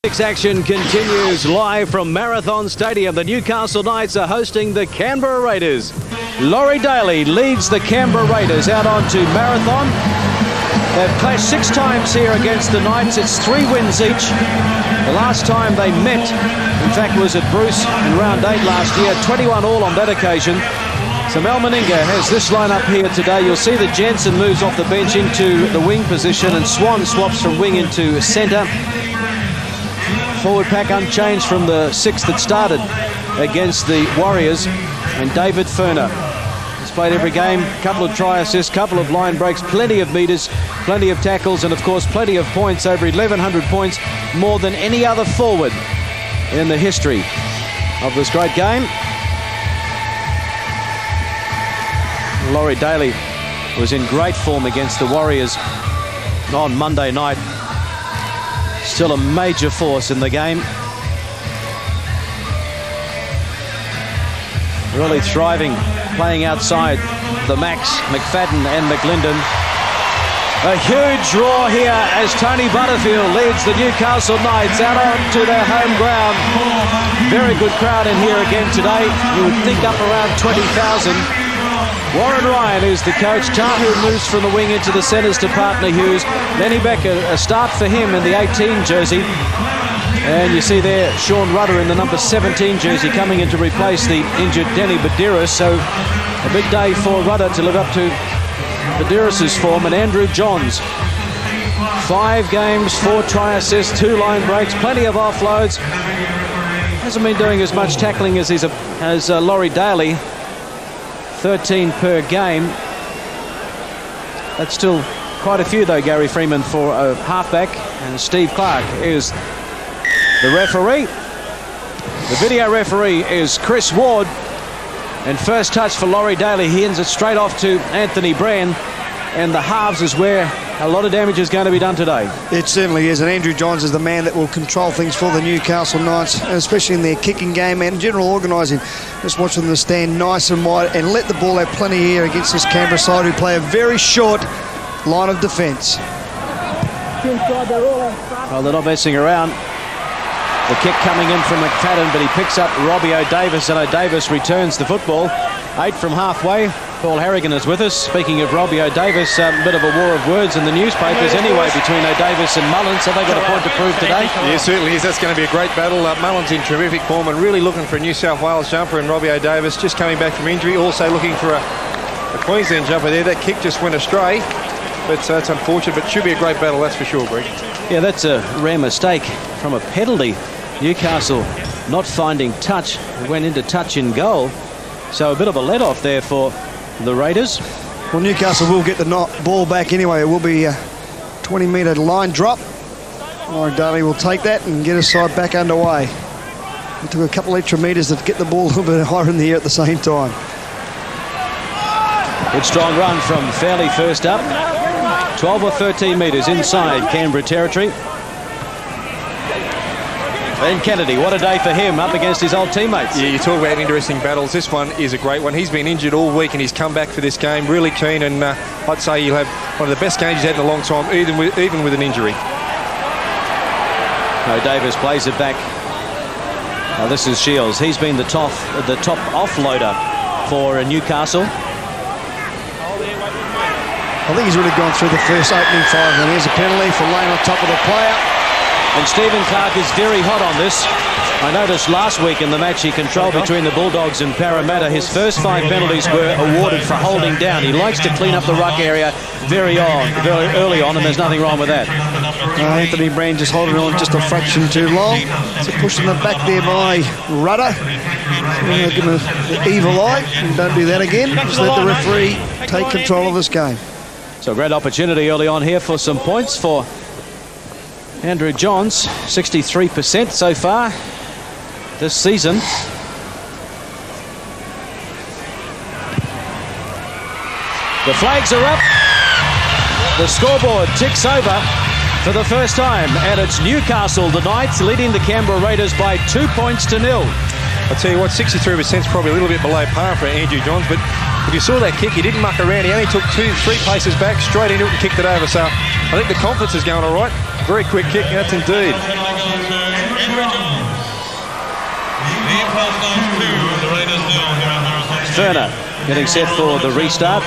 Action continues live from Marathon Stadium. The Newcastle Knights are hosting the Canberra Raiders. Laurie Daly leads the Canberra Raiders out onto Marathon. They've clashed 6 times here against the Knights. It's 3 wins each. The last time they met, in fact, was at Bruce in round 8 last year. 21 all on that occasion. So Mel Meninga has this lineup here today. You'll see that Jensen moves off the bench into the wing position and Swan swaps from wing into centre. Forward pack unchanged from the 6 that started against the Warriors. And David Furner has played every game, couple of try assists, couple of line breaks, plenty of metres, plenty of tackles, and of course plenty of points, over 1,100 points, more than any other forward in the history of this great game. Laurie Daly was in great form against the Warriors on Monday night. Still a major force in the game. Really thriving, playing outside the Max, McFadden and McLinden. A huge roar here as Tony Butterfield leads the Newcastle Knights out onto their home ground. Very good crowd in here again today. You would think up around 20,000. Warren Ryan is the coach. Tahu moves from the wing into the centres to partner Hughes. Lenny Becker, a start for him in the 18 jersey. And you see there Sean Rudder in the number 17 jersey coming in to replace the injured Denny Badiris. So a big day for Rudder to live up to Badiris' form. And Andrew Johns, 5 games, 4 try assists, 2 line breaks, plenty of offloads. Hasn't been doing as much tackling as Laurie Daly. 13 per game. That's still quite a few though, Gary Freeman, for a halfback. And Steve Clark is the referee. The video referee is Chris Ward. And first touch for Laurie Daly. He ends it straight off to Anthony Brand. And the halves is where a lot of damage is going to be done today. It certainly is, and Andrew Johns is the man that will control things for the Newcastle Knights, especially in their kicking game and general organising. Just watching them stand nice and wide and let the ball have plenty here against this Canberra side, who play a very short line of defence. Well, they're not messing around. The kick coming in from McFadden, but he picks up Robbie O'Davis, and O'Davis returns the football. 8 from halfway. Paul Harrigan is with us. Speaking of Robbie O'Davis, a bit of a war of words in the newspapers anyway between O'Davis and Mullins. Have they got a point to prove today? Yeah, certainly is. That's going to be a great battle. Mullins in terrific form and really looking for a New South Wales jumper, and Robbie O'Davis just coming back from injury, also looking for a Queensland jumper there. That kick just went astray, but it's unfortunate, but should be a great battle, that's for sure, Greg. Yeah, that's a rare mistake from a penalty. Newcastle not finding touch. It went into touch in goal. So a bit of a let-off there for the Raiders. Well, Newcastle will get the ball back anyway. It will be a 20-metre line drop. Laurie Daly will take that and get his side back underway. It took a couple extra metres to get the ball a little bit higher in the air at the same time. Good strong run from Fairley first up. 12 or 13 metres inside Canberra territory. Ben Kennedy, what a day for him up against his old teammates. Yeah, you talk about interesting battles. This one is a great one. He's been injured all week and he's come back for this game really keen, and I'd say he'll have one of the best games he's had in a long time, even with an injury. Davis plays it back. Now this is Shields. He's been the top offloader for Newcastle. I think he's really gone through the first opening 5. And here's a penalty for laying on top of the player. And Stephen Clark is very hot on this. I noticed last week in the match he controlled between the Bulldogs and Parramatta, his first 5 penalties were awarded for holding down. He likes to clean up the ruck area very early on, and there's nothing wrong with that. Anthony Brand just holding on just a fraction too long. So pushing them back there by Rudder. So give him the evil eye. And don't do that again. Just let the referee take control of this game. So a great opportunity early on here for some points for Andrew Johns. 63% so far this season. The flags are up. The scoreboard ticks over for the first time, and it's Newcastle, the Knights, leading the Canberra Raiders by 2 points to 0. I'll tell you what, 63% is probably a little bit below par for Andrew Johns, but if you saw that kick, he didn't muck around. He only took 2-3 paces back, straight into it and kicked it over. So I think the confidence is going all right. Very quick kick, that's indeed. Ferner getting set for the restart.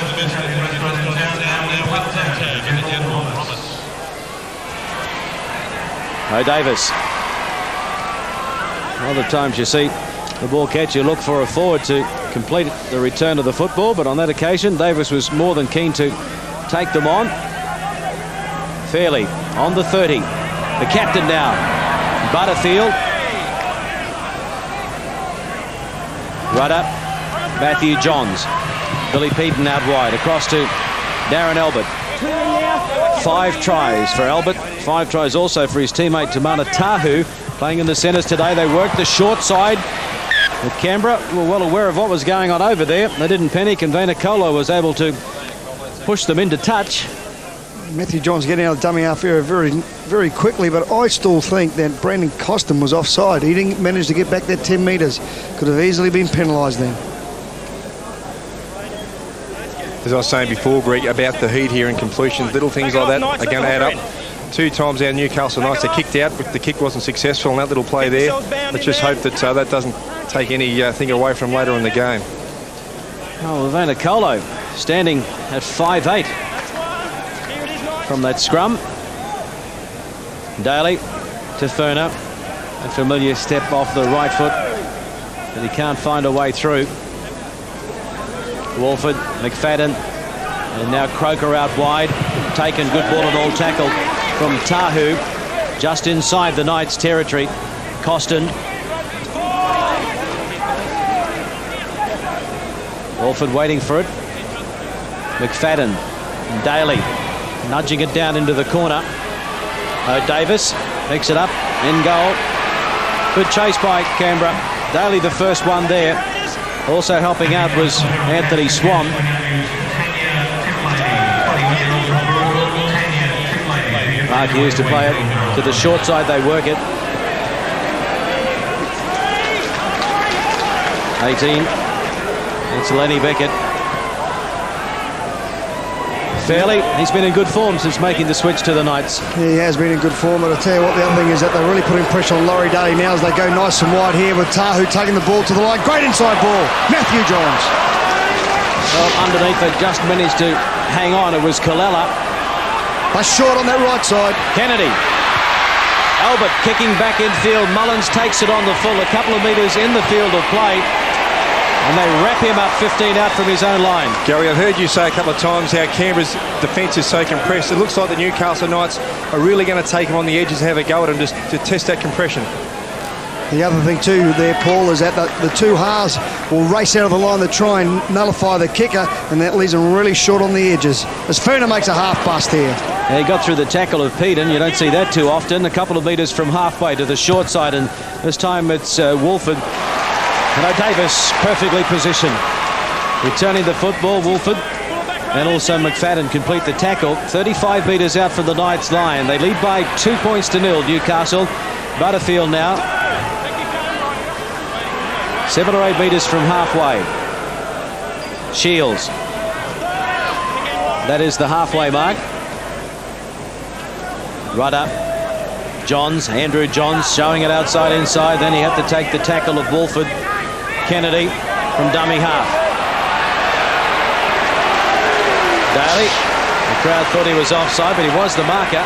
Davis. Other times you see the ball catch, you look for a forward to complete the return of the football, but on that occasion Davis was more than keen to take them on. Fairley on the 30. The captain now, Butterfield. Right up, Matthew Johns. Billy Peaton out wide, across to Darren Albert. 5 tries for Albert, 5 tries also for his teammate Tamana Tahu, playing in the centres today. They worked the short side. But Canberra were well aware of what was going on over there. They didn't panic, and Vainikolo was able to push them into touch. Matthew Johns getting out of dummy half area very, very quickly, but I still think that Brandon Costin was offside. He didn't manage to get back that 10 metres. Could have easily been penalised then. As I was saying before, Greg, about the heat here and completions, little things like that are going to add up. 2 times our Newcastle Knights, they kicked out, but the kick wasn't successful, and that little play there. Let's just hope that that doesn't take anything away from later in the game. Oh, Vainikolo standing at 5'8" from that scrum. Daly to Ferner. A familiar step off the right foot, but he can't find a way through. Walford, McFadden, and now Croker out wide. Taken, good ball and all tackle from Tahu, just inside the Knights' territory. Costin. Walford waiting for it. McFadden, Daly, nudging it down into the corner. Davis picks it up, in goal. Good chase by Canberra. Daly the first one there. Also helping out was Anthony Swan. Mark Hughes to play it to the short side. They work it. 18. It's Lenny Beckett. Fairley, he's been in good form since making the switch to the Knights. Yeah, he has been in good form, but I tell you what, the other thing is that they're really putting pressure on Laurie Daly now as they go nice and wide here with Tahu taking the ball to the line. Great inside ball, Matthew Johns. Well, underneath they just managed to hang on. It was Kalala. A short on that right side. Kennedy. Albert kicking back infield. Mullins takes it on the full, a couple of metres in the field of play. And they wrap him up 15 out from his own line. Gary, I've heard you say a couple of times how Canberra's defence is so compressed. It looks like the Newcastle Knights are really going to take him on the edges and have a go at him just to test that compression. The other thing too there, Paul, is that the 2 halves will race out of the line to try and nullify the kicker, and that leaves them really short on the edges. As Ferner makes a half bust here. Yeah, he got through the tackle of Peaton. You don't see that too often. A couple of metres from halfway to the short side, and this time it's Wolford. And Davis perfectly positioned. Returning the football, Wolford and also McFadden complete the tackle. 35 metres out from the Knights line. They lead by 2 points to 0, Newcastle. Butterfield now. 7 or 8 metres from halfway. Shields. That is the halfway mark. Right up. Johns, Andrew Johns showing it outside inside. Then he had to take the tackle of Wolford. Kennedy from dummy half. Daly. The crowd thought he was offside, but he was the marker.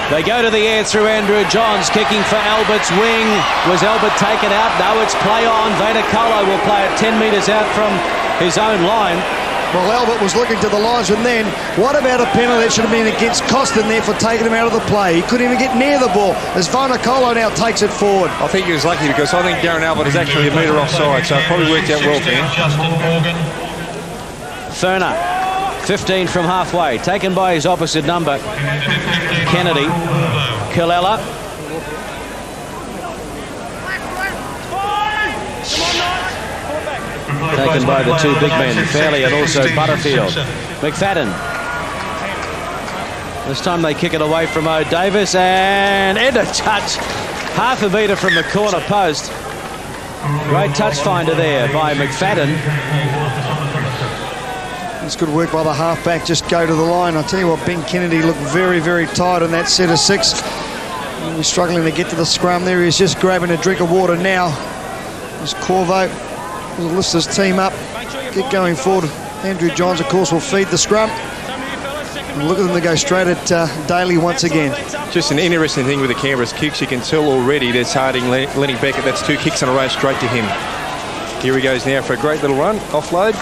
They go to the air through Andrew Johns, kicking for Albert's wing. Was Albert taken out? No, it's play on. Vainikolo will play it 10 metres out from his own line. Well, Albert was looking to the lines, and then what about a penalty that should have been against Costin there for taking him out of the play? He couldn't even get near the ball as Vainikolo now takes it forward. I think he was lucky because I think Darren Albert is actually a metre offside, so it probably worked out well for him. Ferner, 15 from halfway, taken by his opposite number, Kennedy. Kalala. Taken by the 2 big men, Fairley and also Butterfield. McFadden. This time they kick it away from Davis, and end a touch. Half a metre from the corner post. Great touch finder there by McFadden. It's good work by the halfback, just go to the line. I tell you what, Ben Kennedy looked very, very tight on that set of 6. He's struggling to get to the scrum there. He's just grabbing a drink of water now. As Corvo will lift his team up, get going forward. Andrew Johns, of course, will feed the scrum. And look at them to go straight at Daly once again. Just an interesting thing with the Canberra's kicks. You can tell already they're targeting Lenny Beckett. That's 2 kicks in a row straight to him. Here he goes now for a great little run. Offload.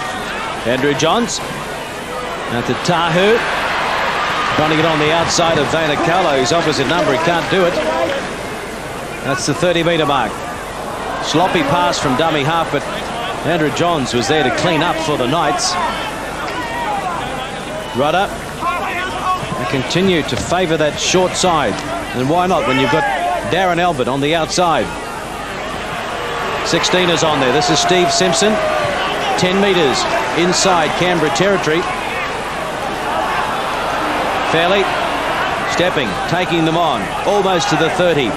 Andrew Johns. Out to Tahu. Running it on the outside of Vayner Carlo, who's opposite number. He can't do it. That's the 30-metre mark. Sloppy pass from dummy half, but Andrew Johns was there to clean up for the Knights. Rudder. They continue to favour that short side. And why not when you've got Darren Albert on the outside? 16 is on there. This is Steve Simpson. 10 metres inside Canberra territory. Fairley stepping, taking them on, almost to the 30.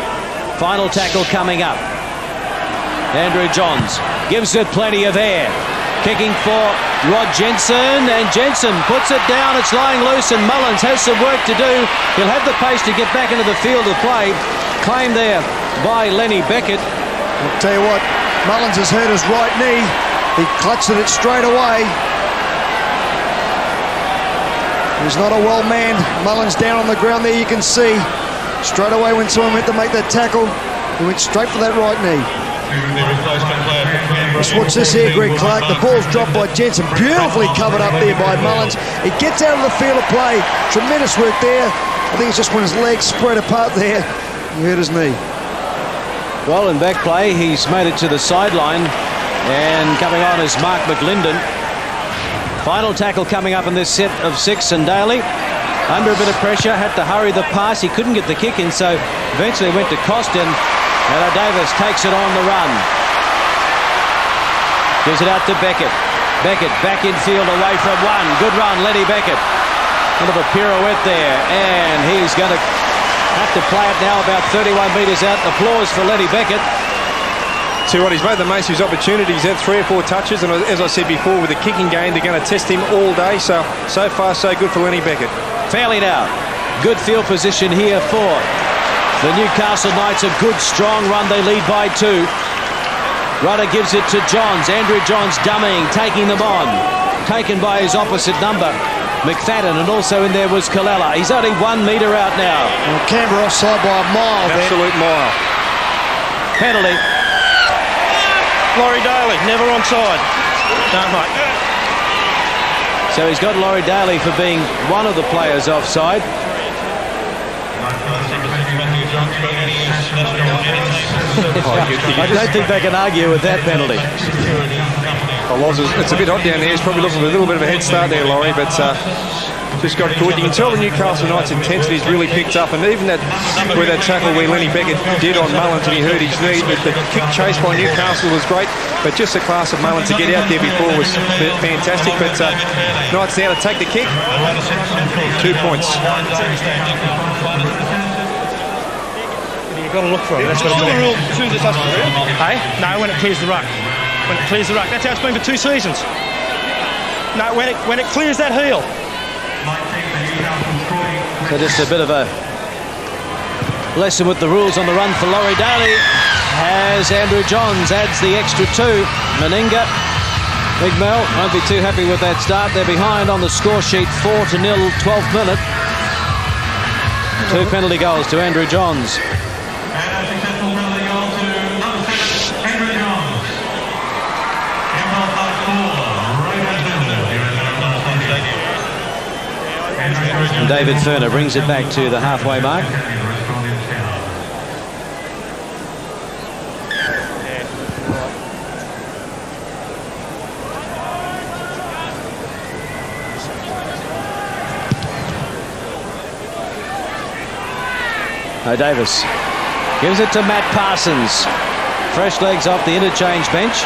Final tackle coming up. Andrew Johns gives it plenty of air. Kicking for Rod Jensen, and Jensen puts it down. It's lying loose, and Mullins has some work to do. He'll have the pace to get back into the field of play. Claimed there by Lenny Beckett. I'll tell you what, Mullins has hurt his right knee. He clutched at it straight away. He's not a well-manned. Mullins down on the ground there, you can see. Straight away when someone went to make that tackle, he went straight for that right knee. Just watch this here, Greg Clark. The ball's dropped by Jensen. Beautifully covered up there by Mullins. He gets out of the field of play. Tremendous work there. I think it's just when his legs spread apart there, he hurt his knee. Well, in back play, he's made it to the sideline. And coming on is Mark McLinden. Final tackle coming up in this set of 6, and Daly under a bit of pressure, had to hurry the pass. He couldn't get the kick in, so eventually went to Costin. And Davis takes it on the run. Gives it out to Beckett. Beckett back in field away from one. Good run, Lenny Beckett. Bit of a pirouette there, and he's going to have to play it now about 31 metres out. Applause for Lenny Beckett. See what, he's made the most of his opportunities. He's had 3 or 4 touches, and as I said before, with the kicking game, they're going to test him all day. So far, so good for Lenny Beckett. Fairly now. Good field position here for the Newcastle Knights. A good, strong run. They lead by 2. Rudder gives it to Johns. Andrew Johns dummying, taking them on. Taken by his opposite number, McFadden, and also in there was Kalala. He's only 1 metre out now. Well, Canberra offside by a mile. Absolute mile. Penalty. Laurie Daly, never onside. Don't mate. So he's got Laurie Daly for being one of the players offside. I don't think they can argue with that penalty. Well, it's a bit hot down there. He's probably looking for a little bit of a head start there, Laurie, but just got caught. You can tell the Newcastle Knights' intensity has really picked up, and even that tackle where Lenny Beckett did on Mullins and he hurt his knee, but the kick chase by Newcastle was great, but just the class of Mullins to get out there before was fantastic. But Knights now to take the kick. 2 points. You've got to look for it. That's what it's the rule. As soon as it touches the reel. Hey? No, when it clears the ruck. When it clears the ruck. That's how it's been for 2 seasons. No, when it clears that heel. So just a bit of a lesson with the rules on the run for Laurie Daly, as Andrew Johns adds the extra 2. Meninga, Big Mel won't be too happy with that start. They're behind on the score sheet 4-0, 12th minute. 2 penalty goals to Andrew Johns. And David Furner brings it back to the halfway mark. Davis gives it to Matt Parsons. Fresh legs off the interchange bench.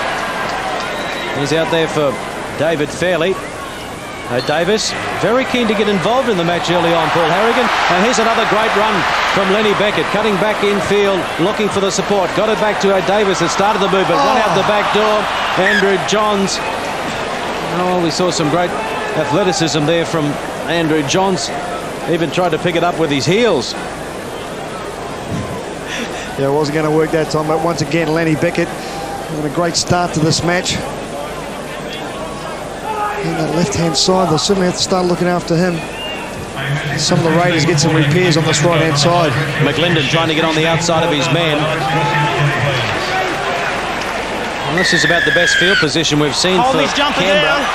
He's out there for David Fairley. Davis very keen to get involved in the match early on, Paul Harrigan. And here's another great run from Lenny Beckett, cutting back infield, looking for the support. Got it back to Davis that started the movement. Run out the back door. Andrew Johns. Oh, we saw some great athleticism there from Andrew Johns. Even tried to pick it up with his heels. Yeah, it wasn't going to work that time, but once again, Lenny Beckett had a great start to this match. And that left-hand side, they'll certainly have to start looking after him. Some of the Raiders get some repairs on this right-hand side. McLinden trying to get on the outside of his man. And this is about the best field position we've seen for Canberra.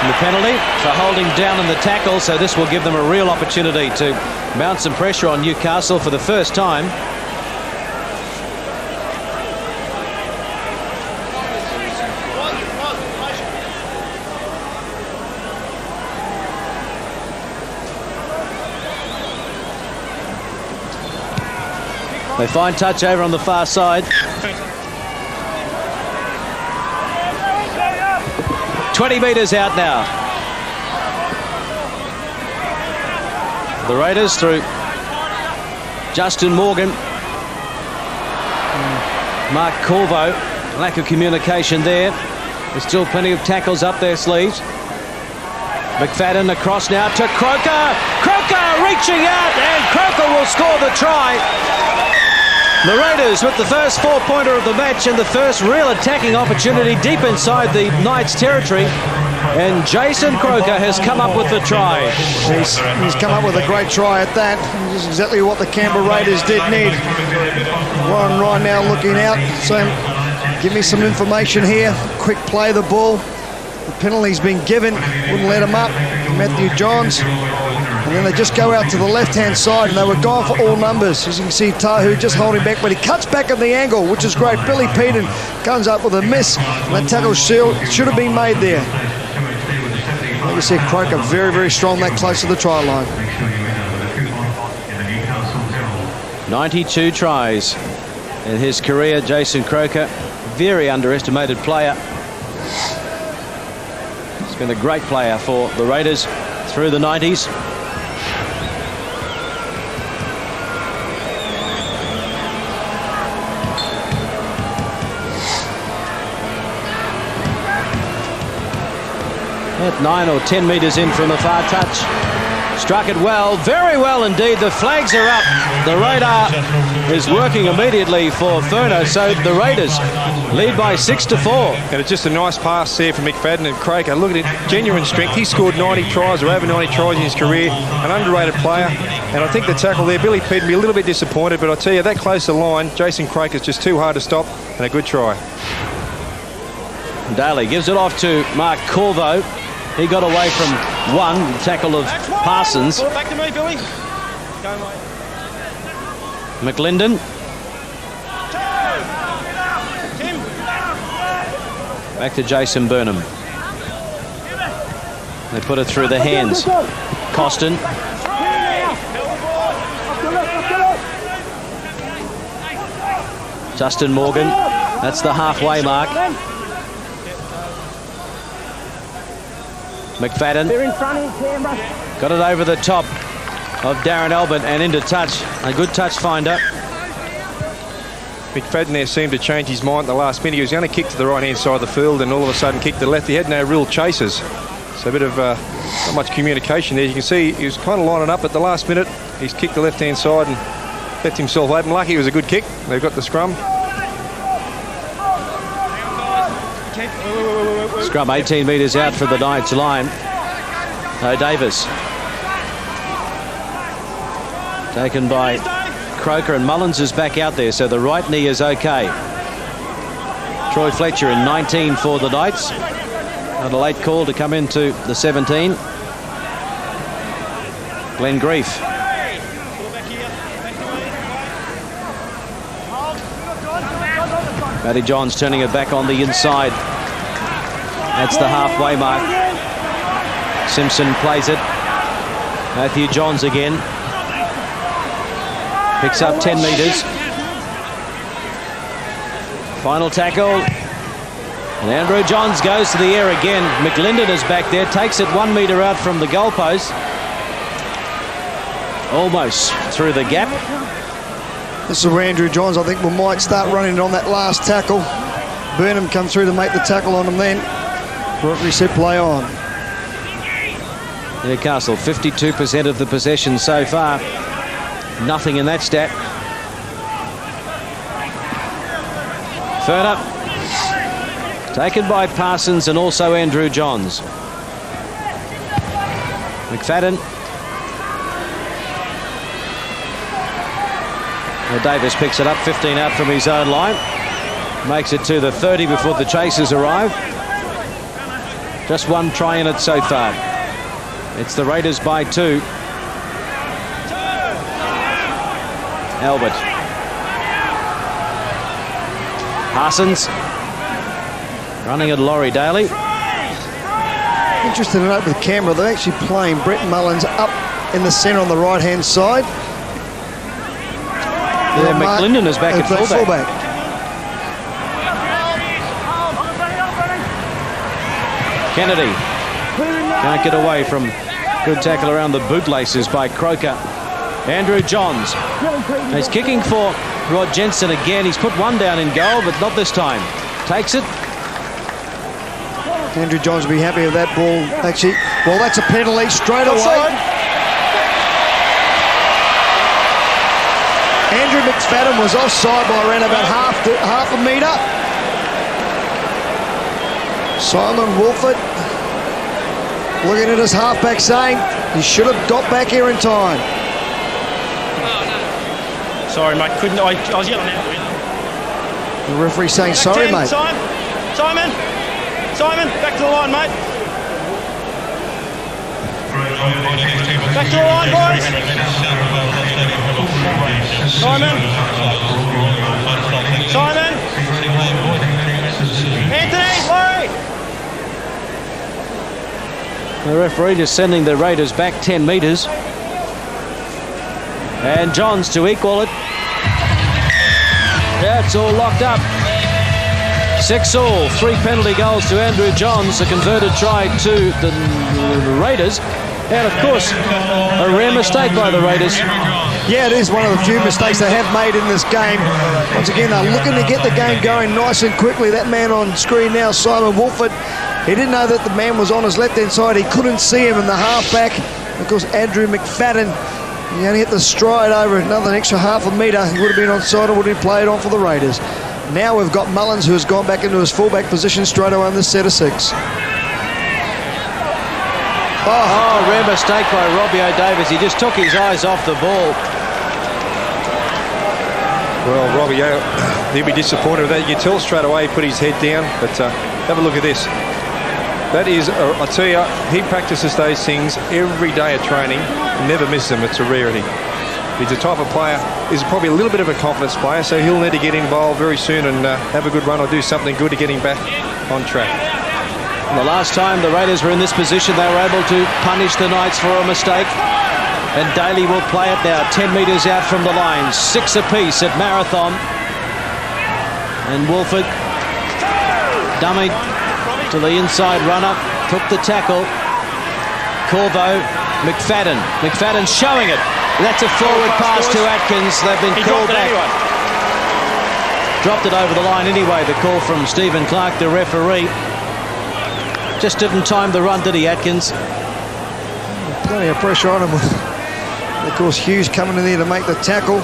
And the penalty for holding down in the tackle, so this will give them a real opportunity to mount some pressure on Newcastle for the first time. They find touch over on the far side. 20 metres out now. The Raiders through Justin Morgan. Mark Corvo. Lack of communication there. There's still plenty of tackles up their sleeves. McFadden across now to Croker. Croker reaching out, and Croker will score the try. The Raiders with the first four-pointer of the match and the first real attacking opportunity deep inside the Knights' territory. And Jason Croker has come up with the try. He's come up with a great try at that. This is exactly what the Canberra Raiders did need. Warren right now looking out, saying, give me some information here. Quick play the ball. The penalty's been given. Wouldn't let him up. Matthew Johns. And then they just go out to the left-hand side, and they were gone for all numbers. As you can see, Tahu just holding back, but he cuts back at the angle, which is great. Billy Peden comes up with a miss. And that tackle should have been made there. Like you said, Croker very, very strong that close to the try line. 92 tries in his career, Jason Croker. Very underestimated player. He's been a great player for the Raiders through the 90s. At 9 or 10 metres in from a far touch. Struck it well, very well indeed. The flags are up. The radar is working immediately for Furner, so the Raiders lead by 6-4. And it's just a nice pass there from McFadden and Croker. Look at it, genuine strength. He scored 90 tries or over 90 tries in his career. An underrated player. And I think the tackle there, Billy Peden be a little bit disappointed, but I tell you, that close to the line, Jason Croker's just too hard to stop, and a good try. Daly gives it off to Mark Corvo. He got away from one, the tackle of Parsons. Back to me, Billy. Go, mate. McLinden. Back to Jason Burnham. They put it through the hands. Costin. Justin Morgan. That's the halfway mark. McFadden got it over the top of Darren Albert and into touch. A good touch finder. McFadden there seemed to change his mind at the last minute. He was going to kick to the right-hand side of the field and all of a sudden kick to the left. He had no real chasers. So a bit of not much communication there. You can see he was kind of lining up at the last minute. He's kicked the left-hand side and left himself open. Lucky it was a good kick. They've got the scrum. Scrum 18 metres out for the Knights line. Davis. Taken by Croker, and Mullins is back out there, so the right knee is okay. Troy Fletcher in 19 for the Knights. And a late call to come into the 17. Glenn Grief. Matty Johns turning it back on the inside. That's the halfway mark. Simpson plays it. Matthew Johns again. Picks up 10 metres. Final tackle. And Andrew Johns goes to the air again. McLinden is back there. Takes it 1 metre out from the goalpost. Almost through the gap. This is where Andrew Johns, I think, we might start running on that last tackle. Burnham come through to make the tackle on him then. Referee said play on. Newcastle 52% of the possession so far. Nothing in that stat. Ferner. Taken by Parsons and also Andrew Johns. McFadden. Well, Davis picks it up, 15 out from his own line. Makes it to the 30 before the chasers arrive. Just one try in it so far. It's the Raiders by 2. Albert. Parsons. Running at Laurie Daly. Interested to note with Canberra, they're actually playing Brett Mullins up in the centre on the right-hand side. Yeah, McLinden is back at fullback. Kennedy can't get away from good tackle around the bootlaces by Croker. Andrew Johns. He's kicking for Rod Jensen again. He's put one down in goal, but not this time. Takes it. Andrew Johns will be happy with that ball, actually. Well, that's a penalty straight away. Andrew McFadden was offside by around about half a metre. Simon Wolford looking at his halfback saying he should have got back here in time. Sorry, mate. Couldn't. I was yelling at you. The referee saying sorry, mate. Simon, back to the line, mate. Back to the line, boys. Simon. Anthony, Laurie. The referee just sending the Raiders back 10 metres. And Johns to equal it. Yeah, it's all locked up. 6-all, 3 penalty goals to Andrew Johns, a converted try to the Raiders. And, of course, a rare mistake by the Raiders. Yeah, it is one of the few mistakes they have made in this game. Once again, they're looking to get the game going nice and quickly. That man on screen now, Simon Wolford, he didn't know that the man was on his left-hand side. He couldn't see him in the halfback. Of course, Andrew McFadden, he only hit the stride over another extra half a metre. He would have been onside or would have played on for the Raiders. Now we've got Mullins, who has gone back into his fullback position straight away on this set of 6. Oh, rare mistake by Robbie O'Davis. He just took his eyes off the ball. Well, Robbie, he'll be disappointed with that. You can tell straight away he put his head down, but have a look at this. That is, I tell you, he practices those things every day at training, never misses them. It's a rarity. He's the type of player, he's probably a little bit of a confidence player, so he'll need to get involved very soon and have a good run or do something good to get him back on track. The last time the Raiders were in this position, they were able to punish the Knights for a mistake. And Daly will play it now, 10 metres out from the line, 6 apiece at Marathon. And Wolford, dummy to the inside runner, took the tackle. Corvo, McFadden showing it. That's a forward pass to Atkins. They've been called back. Dropped it over the line anyway, the call from Stephen Clark, the referee. Just didn't time the run, did he, Atkins? Plenty of pressure on him. Of course, Hughes coming in there to make the tackle.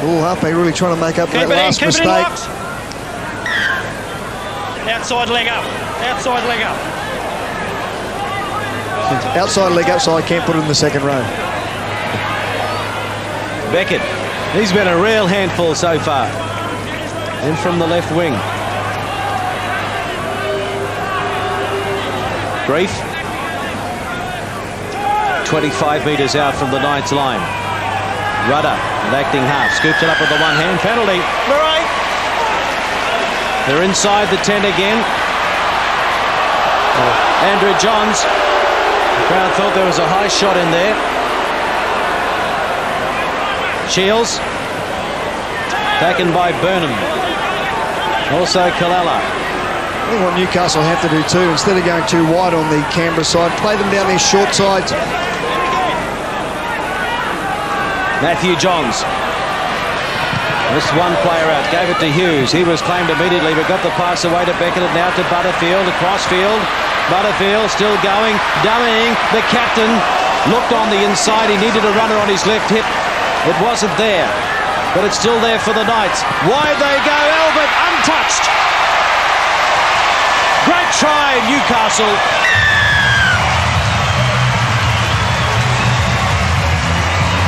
Oh, halfback really trying to make up for that last mistake. Outside leg up. Outside leg up. Outside leg up, so I can't put it in the second row. Beckett, he's been a real handful so far. In from the left wing. Grief. 25 metres out from the Knights line. Rudder, an acting half, scoops it up with the one hand. Penalty. Murray. They're inside the 10 again. Andrew Johns. The crowd thought there was a high shot in there. Shields. Taken by Burnham. Also Kalala. I think what Newcastle have to do too, instead of going too wide on the Canberra side, play them down their short sides. Matthew Johns. This one player out, gave it to Hughes. He was claimed immediately, but got the pass away to Beckett. And now to Butterfield, across field. Butterfield still going, dummying. The captain looked on the inside. He needed a runner on his left hip. It wasn't there. but it's still there for the Knights. Wide they go, Albert untouched. Great try, Newcastle.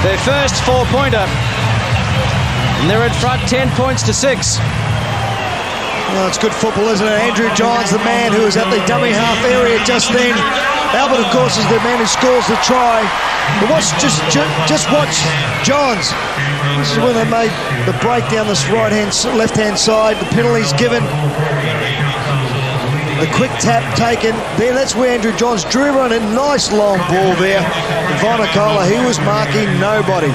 Their first 4-pointer. And they're in front 10 points to 6. Well, it's good football, isn't it? Andrew Johns, the man who was at the dummy half area just then. Albert, of course, is the man who scores the try. But just watch Johns. This is when they made the break down this left-hand side. The penalty's given. The quick tap taken. There, that's where Andrew Johns drew on a nice long ball there. And Vanakola, he was marking nobody.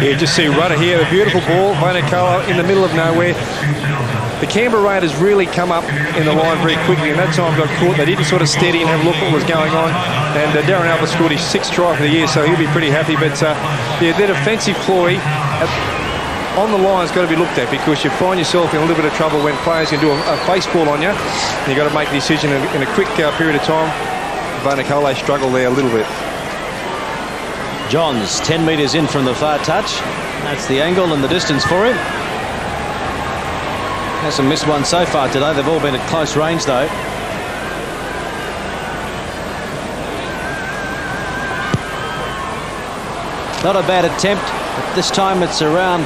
Yeah, just see rudder here, a beautiful ball, Vanakola in the middle of nowhere. The Canberra Raiders really come up in the line very quickly, and that time got caught. They didn't sort of steady and have a look at what was going on. And Darren Albert scored his 6th try for the year, so he'll be pretty happy. But yeah, that offensive ploy on the line has got to be looked at, because you find yourself in a little bit of trouble when players can do a face ball on you. And you've got to make a decision in a quick period of time. Vanakola struggled there a little bit. Johns 10 metres in from the far touch. That's the angle and the distance for him. Hasn't missed one so far today. They've all been at close range though. Not a bad attempt, but this time it's around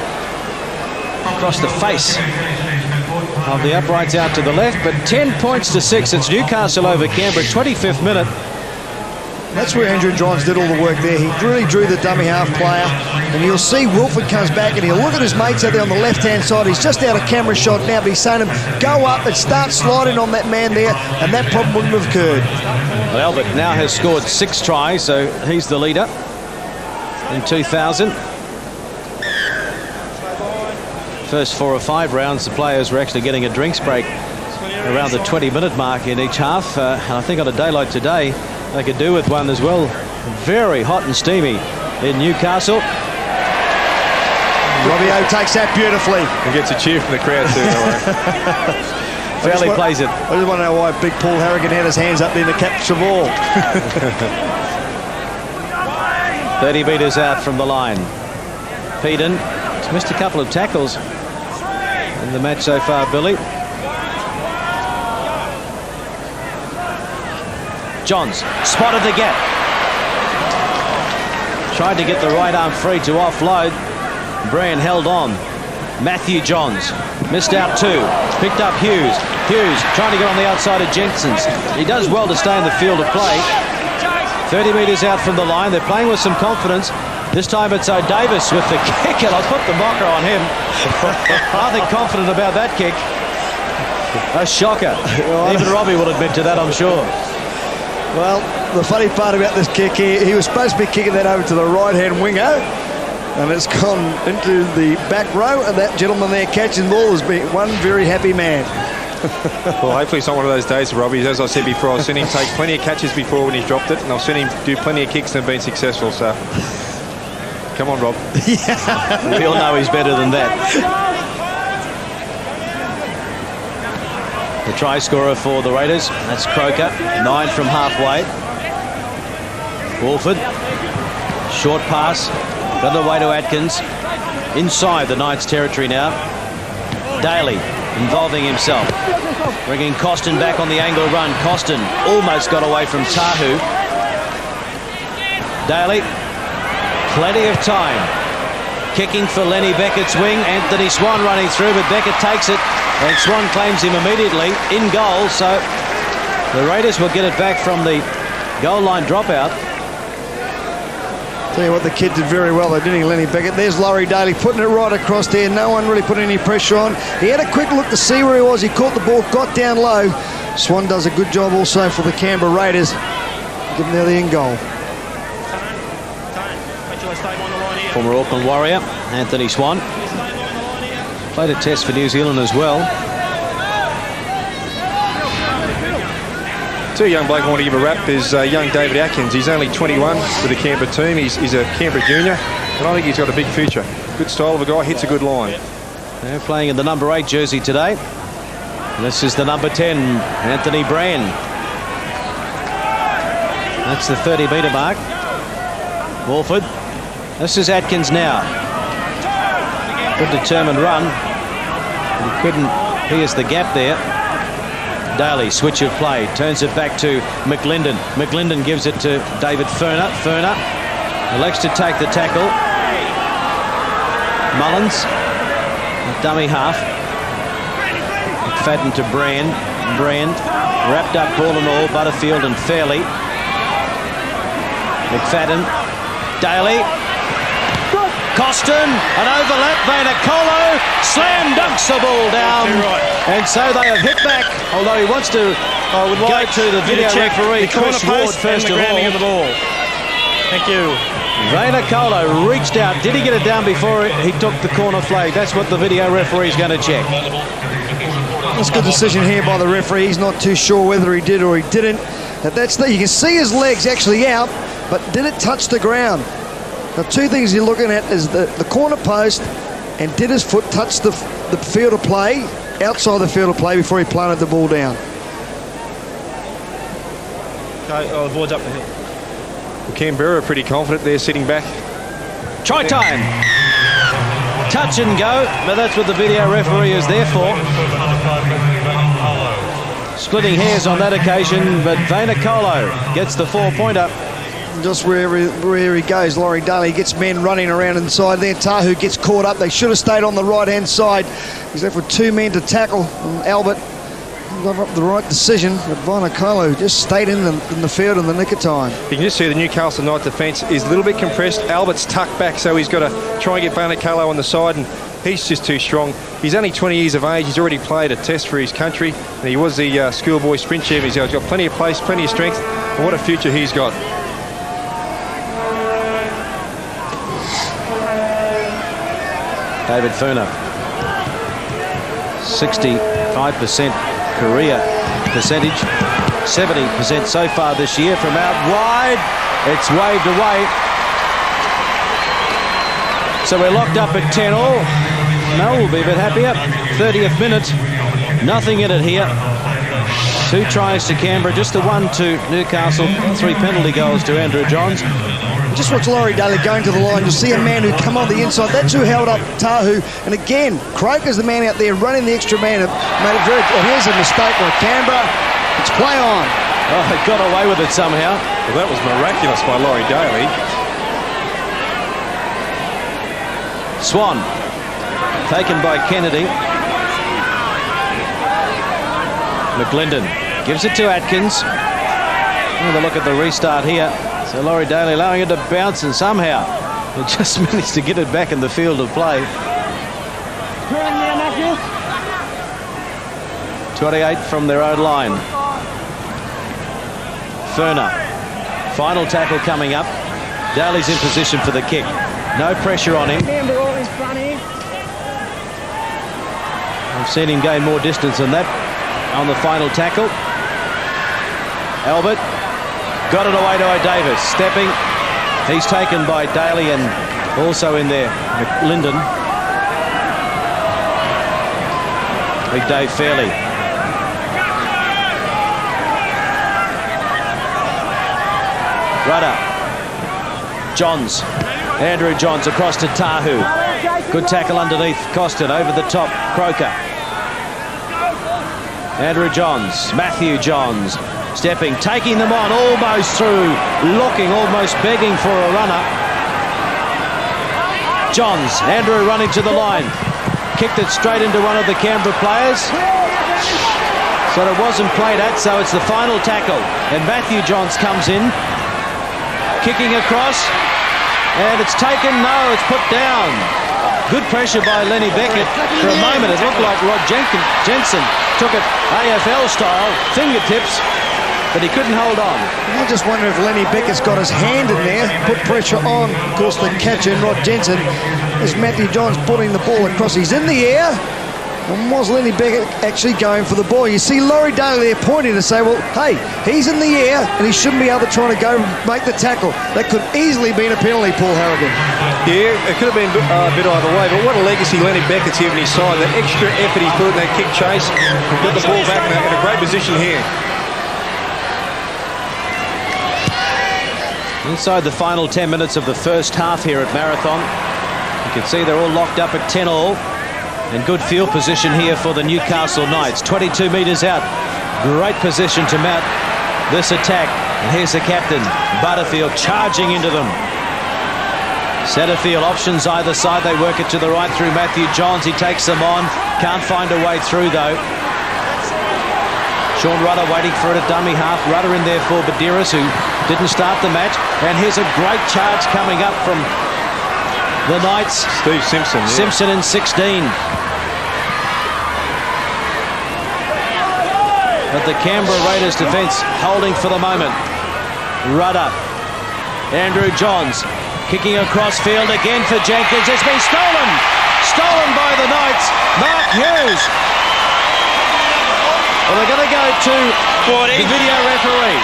across the face of the uprights out to the left. But 10 points to 6. It's Newcastle over Canberra, 25th minute. That's where Andrew Johns did all the work there. He really drew the dummy half player. And you'll see Wilford comes back and he'll look at his mates out there on the left-hand side. He's just out of camera shot now, but he's saying to him, go up and start sliding on that man there, and that problem wouldn't have occurred. Well, Albert now has scored 6 tries, so he's the leader in 2000. First 4 or 5 rounds, the players were actually getting a drinks break around the 20-minute mark in each half. And I think on a day like today, they could do with one as well. Very hot and steamy in Newcastle. Robbie-O takes that beautifully. And gets a cheer from the crowd too. Fairly plays it. I just want to know why Big Paul Harrigan had his hands up there to catch the ball. 30 metres out from the line. Peden has missed a couple of tackles in the match so far, Billy. Johns spotted the gap. Tried to get the right arm free to offload. Brian held on. Matthew Johns missed out 2. Picked up Hughes. Hughes trying to get on the outside of Jensen's. He does well to stay in the field of play. 30 metres out from the line. They're playing with some confidence. This time it's O'Davis with the kick, and I'll put the mocker on him. Nothing confident about that kick. A shocker. Even Robbie will admit to that, I'm sure. Well, the funny part about this kick here, he was supposed to be kicking that over to the right-hand winger, and it's gone into the back row, and that gentleman there catching the ball has been one very happy man. Well, hopefully it's not one of those days for Robbie. As I said before, I've seen him take plenty of catches before when he's dropped it, and I've seen him do plenty of kicks and been successful, so come on, Rob. We all know he's better than that. The try scorer for the Raiders, that's Croker, 9 from halfway. Wolford, short pass, got the way to Atkins. Inside the Knights' territory now. Daly involving himself, bringing Costin back on the angle run. Costin almost got away from Tahu. Daly, plenty of time. Kicking for Lenny Beckett's wing. Anthony Swan running through, but Beckett takes it. And Swan claims him immediately in goal, so the Raiders will get it back from the goal line dropout. Tell you what, the kid did very well though, didn't he, Lenny Beckett? There's Laurie Daly putting it right across there. No one really put any pressure on. He had a quick look to see where he was. He caught the ball, got down low. Swan does a good job also for the Canberra Raiders. Give them now the end goal. Former Auckland Warrior, Anthony Swan. Played a test for New Zealand as well. Two young bloke I want to give a rap is young David Atkins. He's only 21 with the Canberra team. He's a Canberra junior, and I think he's got a big future. Good style of a guy, hits a good line. They're playing in the number 8 jersey today. This is the number 10, Anthony Brand. That's the 30-metre mark. Wolford. This is Atkins now. Good determined run. He couldn't pierce the gap there. Daly, switch of play, turns it back to McLinden. McLinden gives it to David Furner. Furner elects to take the tackle. Mullins, dummy half. McFadden to Brand. Brand wrapped up ball and all, Butterfield and Fairley. McFadden, Daly, Costin, an overlap, Vaynerkolo, slam dunks the ball down. And so they have hit back, although he wants to go to the video referee, Chris Ward, first of all. Of the ball. Thank you. Vaynerkolo reached out. Did he get it down before he took the corner flag? That's what the video referee is going to check. That's a good decision here by the referee. He's not too sure whether he did or he didn't. You can see his legs actually out, but did it touch the ground? The two things you're looking at is the corner post, and did his foot touch the field of play, outside the field of play, before he planted the ball down? Okay, the board's up the hill. Well, Canberra are pretty confident they're sitting back. Try time. Touch and go, but that's what the video referee is there for. Splitting hairs on that occasion, but Vaynerkolo gets the 4-pointer. Just where he goes, Laurie Daly gets men running around inside there. Tahu gets caught up. They should have stayed on the right-hand side. He's left with 2 men to tackle. And Albert got up the right decision, but Vaynerkolo just stayed in the field in the nick of time. You can just see the Newcastle Knight defence is a little bit compressed. Albert's tucked back, so he's got to try and get Vaynerkolo on the side, and he's just too strong. He's only 20 years of age. He's already played a test for his country, and he was the schoolboy sprint champion. He's got plenty of pace, plenty of strength, and what a future he's got. David Furner, 65% career percentage, 70% so far this year from out wide. It's waved away. So we're locked up at 10 all. Mel will be a bit happier. 30th minute, nothing in it here. 2 tries to Canberra, just the 1 to Newcastle, 3 penalty goals to Andrew Johns. Just watch Laurie Daly going to the line. You'll see a man who come on the inside. That's who held up Tahu. And again, Croker's the man out there running the extra man. Made it very. And here's a mistake by Canberra. It's play on. Oh, he got away with it somehow. Well, that was miraculous by Laurie Daly. Swan, taken by Kennedy. McLinden gives it to Atkins. Have a look at the restart here. So Laurie Daly allowing it to bounce, and somehow it just managed to get it back in the field of play. 28 from their own line. Furner, final tackle coming up. Daly's in position for the kick. No pressure on him. I've seen him gain more distance than that on the final tackle. Albert got it away to O'Davis. Stepping. He's taken by Daly and also in there McLinden. Big Dave Fairley. Rudder. Johns. Andrew Johns across to Tahu. Good tackle underneath Costin. Over the top, Croker. Andrew Johns. Matthew Johns. Stepping, taking them on, almost through, looking, almost begging for a runner. Johns, Andrew running to the line. Kicked it straight into one of the Canberra players. So it wasn't played at, so it's the final tackle. And Matthew Johns comes in, kicking across, and it's taken, no, it's put down. Good pressure by Lenny Beckett. For a moment, it looked like Rod Jensen took it AFL style, fingertips, but he couldn't hold on. I just wonder if Lenny Beckett's got his hand in there, put pressure on. Of course, the catcher, Rod Jensen, is Matthew Johns putting the ball across. He's in the air. And was Lenny Beckett actually going for the ball? You see Laurie Daly there pointing to say, well, hey, he's in the air and he shouldn't be able to try to go make the tackle. That could easily been a penalty, Paul Harrigan. Yeah, it could have been a bit either way, but what a legacy Lenny Beckett's here on his side. That extra effort he's put in that kick chase. We've got the ball back in a great position here. Inside the final 10 minutes of the first half here at Marathon. You can see they're all locked up at 10-all. And good field position here for the Newcastle Knights. 22 metres out. Great position to mount this attack. And here's the captain, Butterfield, charging into them. Centrefield options either side. They work it to the right through Matthew Johns. He takes them on. Can't find a way through, though. Sean Rudder waiting for it at dummy half. Rudder in there for Badiris, who didn't start the match. And here's a great charge coming up from the Knights. Steve Simpson. Yeah. Simpson in 16. But the Canberra Raiders defence holding for the moment. Rudder. Andrew Johns kicking across field again for Jenkins. It's been stolen. Stolen by the Knights. Mark Hughes. Well, they're going to go to the video referee.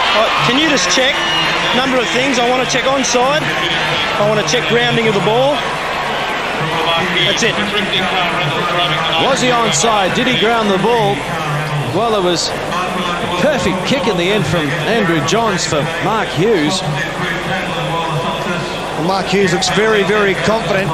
Can you just check a number of things? I want to check onside. I want to check grounding of the ball. That's it. Was he onside? Did he ground the ball? Well, it was a perfect kick in the end from Andrew Johns for Mark Hughes. Well, Mark Hughes looks very, very confident.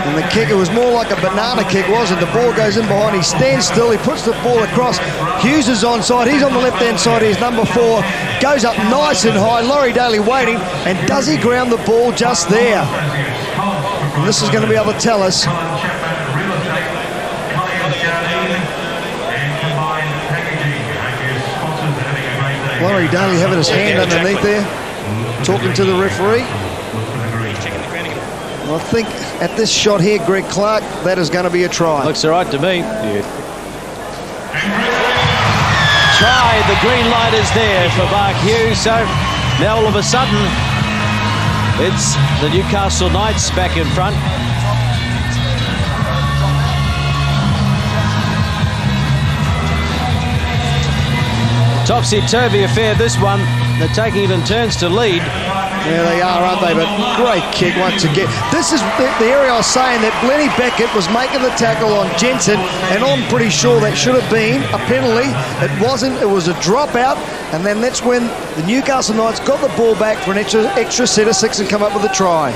And the kick, it was more like a banana kick, wasn't it? The ball goes in behind, he stands still, he puts the ball across. Hughes is onside, he's on the left-hand side, he's number 4. Goes up nice and high, Laurie Daly waiting, and does he ground the ball just there? And this is going to be able to tell us. Laurie Daly having his hand underneath there, talking to the referee. I think at this shot here, Greg Clark, that is going to be a try. Looks all right to me. Yeah. Try, the green light is there for Mark Hughes. So now all of a sudden, it's the Newcastle Knights back in front. Topsy-turvy affair, this one. They're taking it in turns to lead. Yeah, they are, aren't they? But great kick once again. This is the area I was saying that Lenny Beckett was making the tackle on Jensen, and I'm pretty sure that should have been a penalty. It wasn't. It was a dropout, and then that's when the Newcastle Knights got the ball back for an extra set of 6 and come up with a try.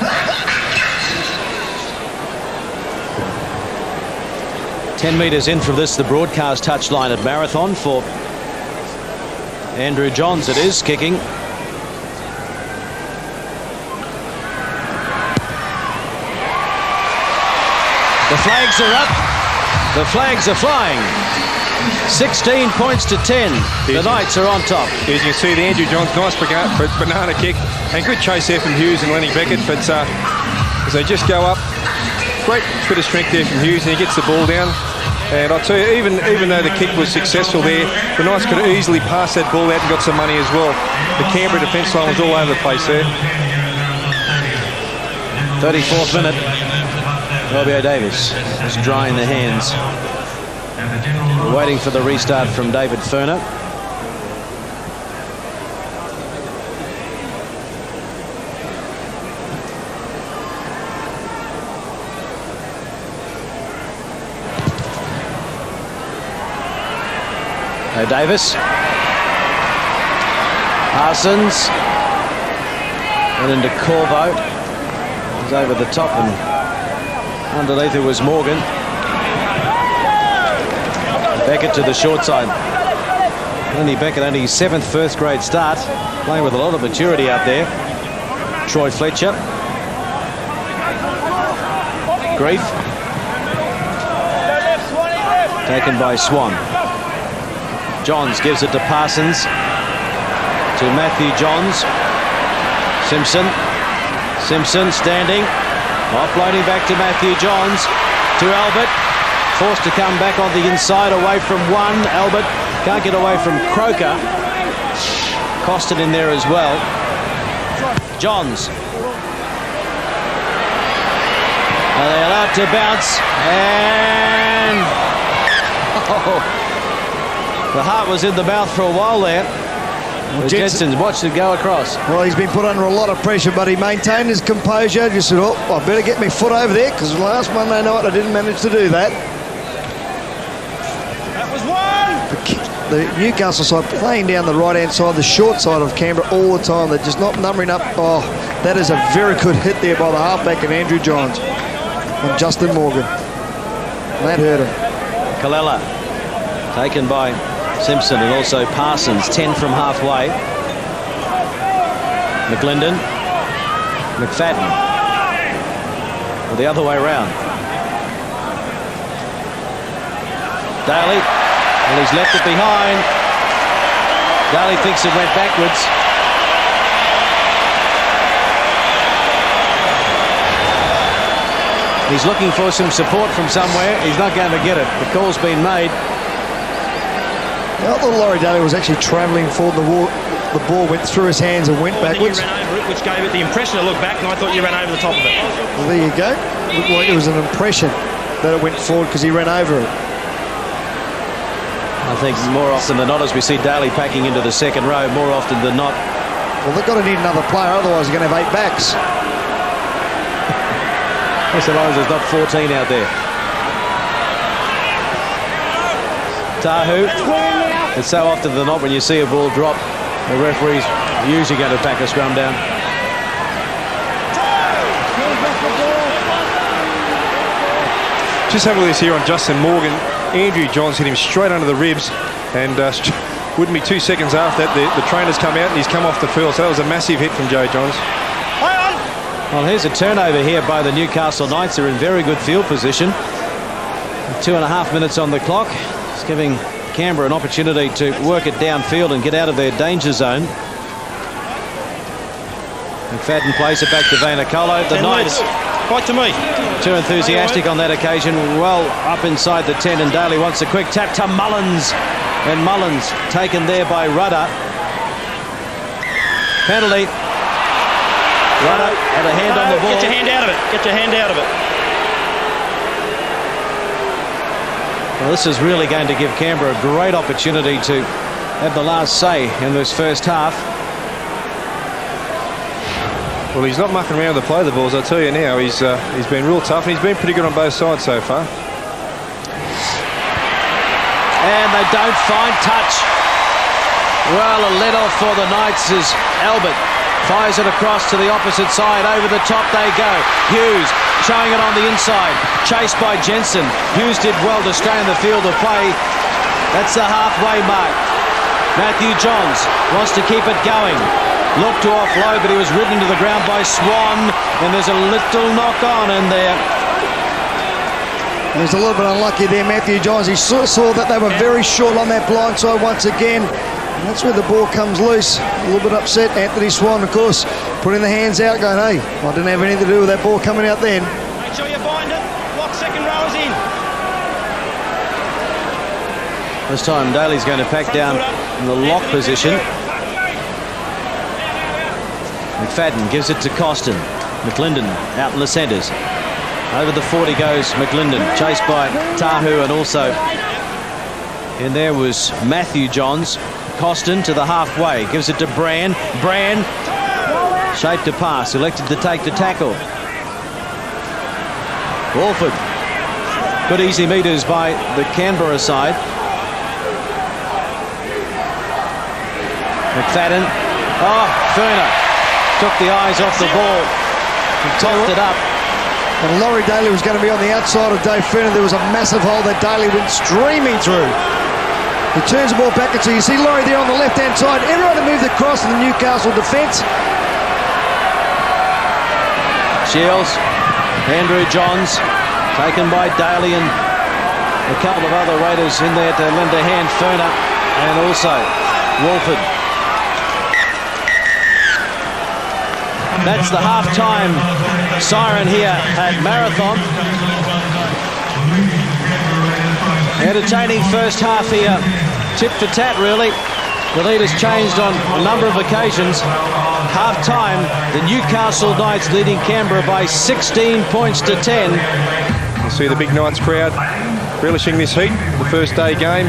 Ten metres in from this, the broadcast touchline at Marathon for Andrew Johns. It is kicking. The flags are up. The flags are flying. 16 points to 10. The Knights are on top. As you can see, the Andrew Johns, nice banana kick. And good chase there from Hughes and Lenny Beckett. But as they just go up, great bit of strength there from Hughes, and he gets the ball down. And I'll tell you, even though the kick was successful there, the Knights could have easily passed that ball out and got some money as well. The Canberra defence line was all over the place there. 34th minute. Robbie Davis is drying the hands. We're waiting for the restart from David Furner. Davis. Parsons. And into Corvo. He's over the top, and underneath it was Morgan. Beckett to the short side. Lenny Beckett, only his 7th first grade start. Playing with a lot of maturity out there. Troy Fletcher. Grief. Taken by Swan. Johns gives it to Parsons. To Matthew Johns. Simpson. Simpson standing. Offloading back to Matthew Johns. To Albert. Forced to come back on the inside, away from one. Albert can't get away from Croker. Costin in there as well. Johns. Are they allowed to bounce? And the heart was in the mouth for a while there. Well, Jensen's watched it go across. Well, he's been put under a lot of pressure, but he maintained his composure. Just said, oh, I better get my foot over there, because last Monday night I didn't manage to do that. That was one! the Newcastle side playing down the right-hand side, the short side of Canberra all the time. They're just not numbering up. Oh, that is a very good hit there by the halfback and Andrew Johns and Justin Morgan. That hurt him. Kalala taken by Simpson and also Parsons, 10 from halfway. McLinden, McFadden, or the other way round. Daly, well, he's left it behind. Daly thinks it went backwards. He's looking for some support from somewhere. He's not going to get it. The call's been made. I thought Laurie Daly was actually travelling forward. The ball went through his hands and went backwards. You ran over it, which gave it the impression to look back, and I thought you ran over the top of it. Well, there you go. Looked like it was an impression that it went forward because he ran over it. I think more often than not, as we see Daly packing into the second row, more often than not. Well, they've got to need another player, otherwise they're going to have 8 backs. I suppose there's not 14 out there. Tahu. And so often than not, when you see a ball drop, the referee's usually going to back a scrum down. Just have a look here on Justin Morgan. Andrew Johns hit him straight under the ribs, and wouldn't be 2 seconds after that the trainer's come out and he's come off the field. So that was a massive hit from Joe Johns. Well, here's a turnover here by the Newcastle Knights. They're in very good field position. 2.5 minutes on the clock. It's giving Canberra an opportunity to work it downfield and get out of their danger zone. McFadden plays it back to Vainikolo. The Knights, Right to me. too enthusiastic on that occasion. Well up inside the 10, and Daly wants a quick tap to Mullins. And Mullins taken there by Rudder. Penalty. Rudder had a hand on the ball. Get your hand out of it. Get your hand out of it. Well, this is really going to give Canberra a great opportunity to have the last say in this first half. Well, he's not mucking around to play the balls, I tell you now. He's been real tough, and he's been pretty good on both sides so far. And they don't find touch. Well, a let-off for the Knights as Albert fires it across to the opposite side. Over the top they go. Hughes showing it on the inside. Chased by Jensen. Hughes did well to stay in the field of play. That's the halfway mark. Matthew Johns wants to keep it going. Looked to offload, but he was ridden to the ground by Swan. And there's a little knock on in there. He was a little bit unlucky there, Matthew Johns. He saw that they were very short on that blind side once again. And that's where the ball comes loose. A little bit upset. Anthony Swan, of course, putting the hands out, going, hey, I didn't have anything to do with that ball coming out then. Make sure you bind it. Lock second rowers in. This time Daly's going to pack down in the lock position. McFadden gives it to Costin. McLinden out in the centres. Over the 40 goes McLinden, chased by Tahu, and also in there was Matthew Johns. Costin to the halfway, gives it to Brand. Brand shaped to pass, elected to take the tackle. Walford. Good easy metres by the Canberra side. McFadden. Oh, Furner took the eyes off the ball and topped it up. And Laurie Daly was going to be on the outside of Dave Furner. There was a massive hole that Daly went streaming through. He turns the ball back into, you see Laurie there on the left-hand side. Everyone to move the cross in the Newcastle defence. Shields, Andrew Johns, taken by Daly, and a couple of other Raiders in there to lend a hand. Furner and also Walford. That's the half-time siren here at Marathon. Entertaining first half here. Tit for tat, really. The lead has changed on a number of occasions. Half-time, the Newcastle Knights leading Canberra by 16 points to 10. You see the big Knights crowd relishing this heat, the first day game.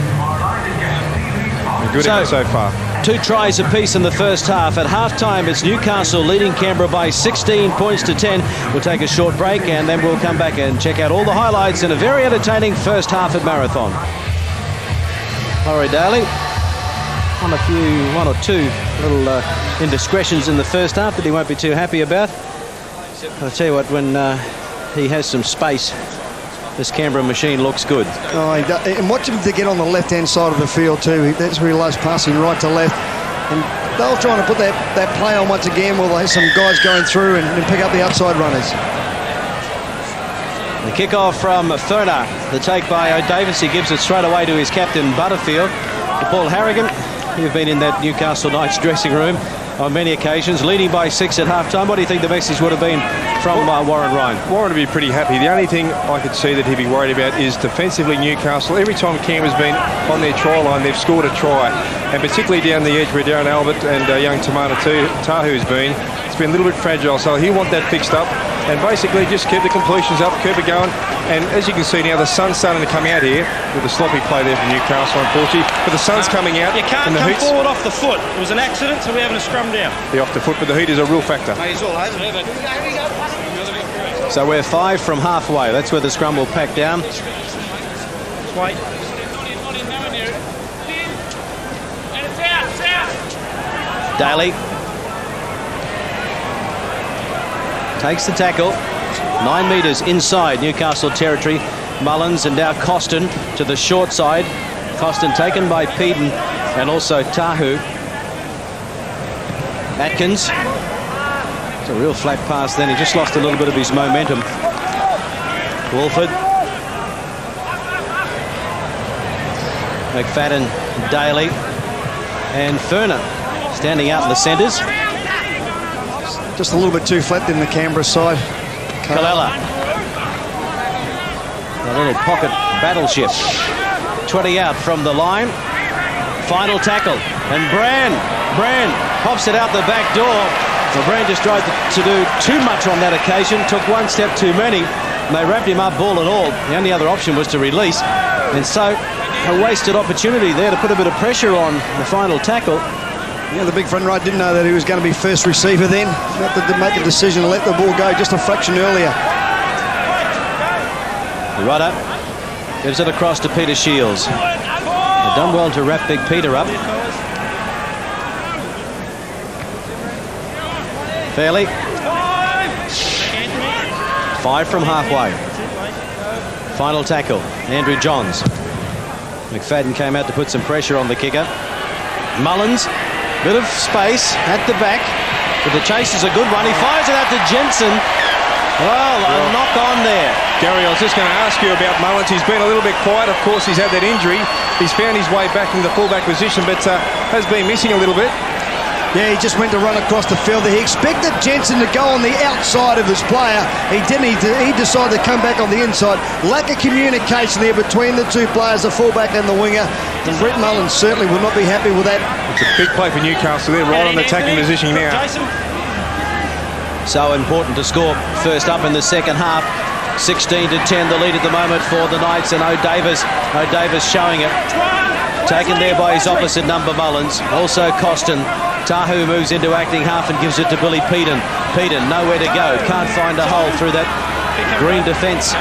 Good effort so far. 2 tries apiece in the first half. At half-time, it's Newcastle leading Canberra by 16 points to 10. We'll take a short break and then we'll come back and check out all the highlights in a very entertaining first half at Marathon. Laurie Daly one or two little indiscretions in the first half that he won't be too happy about. I'll tell you what, when he has some space, this Canberra machine looks good. Oh, and watch him to get on the left-hand side of the field too. That's where he loves passing right to left. And they'll trying to put that play on once again, while they have some guys going through and pick up the outside runners. The kick-off from Ferner. The take by O'Davis. He gives it straight away to his captain, Butterfield. Paul Harrigan, you've been in that Newcastle Knights dressing room on many occasions, leading by 6 at half-time. What do you think the message would have been from Warren Ryan? Warren would be pretty happy. The only thing I could see that he'd be worried about is defensively Newcastle. Every time Canberra's been on their try line, they've scored a try. And particularly down the edge where Darren Albert and young Tamata Tahu's been, it's been a little bit fragile. So he'll want that fixed up and basically just keep the completions up, keep it going. And as you can see now, the sun's starting to come out here with a sloppy play there from Newcastle, unfortunately. But the sun's coming out. You can't come forward off the foot. It was an accident, so we're having a scrum down. The off the foot, but the heat is a real factor. So we're 5 from halfway. That's where the scrum will pack down. Wait. Daly takes the tackle. 9 metres inside Newcastle territory. Mullins and now Costin to the short side. Costin taken by Peden and also Tahu. Atkins. It's a real flat pass then. He just lost a little bit of his momentum. Wolford. McFadden, Daly and Ferner standing out in the centres. Just a little bit too flat in the Canberra side. Kalala. A little pocket battleship. 20 out from the line. Final tackle. And Brand pops it out the back door. Well, Brand just tried to do too much on that occasion. Took one step too many. And they wrapped him up, ball and all. The only other option was to release. And so a wasted opportunity there to put a bit of pressure on the final tackle. Yeah, the big front right didn't know that he was going to be first receiver then. Not to make a decision to let the ball go just a fraction earlier. The rudder gives it across to Peter Shields. They've done well to wrap Big Peter up. Fairley. 5 from halfway. Final tackle, Andrew Johns. McFadden came out to put some pressure on the kicker. Mullins, bit of space at the back, but the chase is a good one. He fires it out to Jensen. Well, a knock on there. Gary, I was just going to ask you about Mullins. He's been a little bit quiet. Of course, he's had that injury. He's found his way back in the fullback position, but has been missing a little bit. Yeah, he just went to run across the field there. He expected Jensen to go on the outside of his player. He didn't. He decided to come back on the inside. Lack of communication there between the two players, the fullback and the winger. And Brett Mullins certainly will not be happy with that. It's a big play for Newcastle. They're right on the attacking position now. So important to score first up in the second half. 16-10 the lead at the moment for the Knights, and O'Davis showing it. Taken there by his opposite number, Mullins. Also Costin. Tahu moves into acting half and gives it to Billy Peden. Peden, nowhere to go. Can't find a hole through that green defence.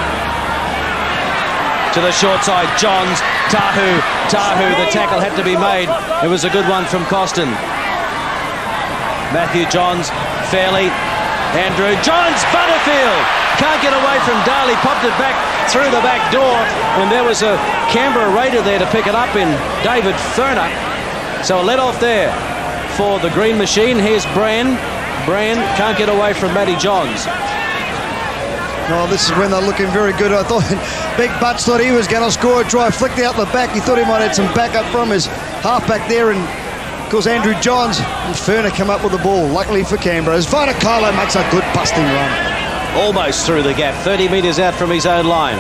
To the short side, Johns. Tahu. The tackle had to be made. It was a good one from Costin. Matthew Johns, Fairley. Andrew Johns, Butterfield. Can't get away from Daly. Popped it back through the back door. And there was a Canberra Raider there to pick it up in David Ferner. So a let off there for the green machine. Here's Brand. Brand can't get away from Matty Johns. Oh, this is when they're looking very good. I thought Big Butts thought he was going to score a try. Flicked out the back. He thought he might have some backup from his halfback there. And of course, Andrew Johns and Ferner come up with the ball. Luckily for Canberra, as Vainikolo makes a good busting run. Almost through the gap. 30 metres out from his own line.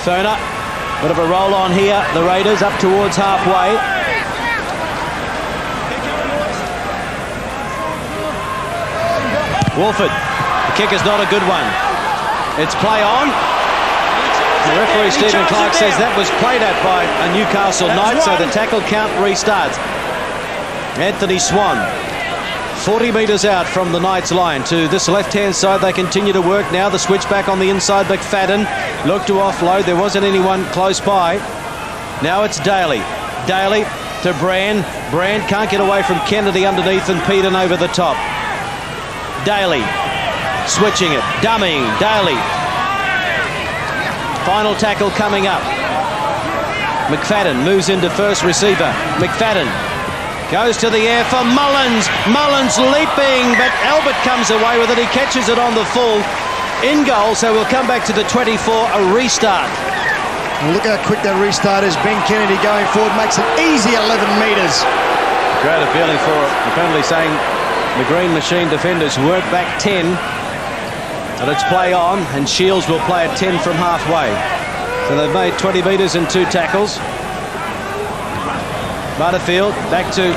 Ferner, bit of a roll on here. The Raiders up towards halfway. Wolford, the kick is not a good one. It's play on. The referee Stephen Clark says that was played at by a Newcastle Knight, so the tackle count restarts. Anthony Swan, 40 metres out from the Knights line to this left-hand side. They continue to work now. The switch back on the inside. McFadden looked to offload. There wasn't anyone close by. Now it's Daly. Daly to Brand. Brand can't get away from Kennedy underneath and Peden over the top. Daly switching it, dummying Daly. Final tackle coming up. McFadden moves into first receiver. McFadden goes to the air for Mullins. Mullins leaping, but Albert comes away with it. He catches it on the full. In goal, so we'll come back to the 24, a restart. Well, look how quick that restart is. Ben Kennedy going forward makes an easy 11 metres. Great appealing for it. The penalty saying the Green Machine defenders work back 10. And it's play on, and Shields will play at 10 from halfway. So they've made 20 metres in 2 tackles. Butterfield back to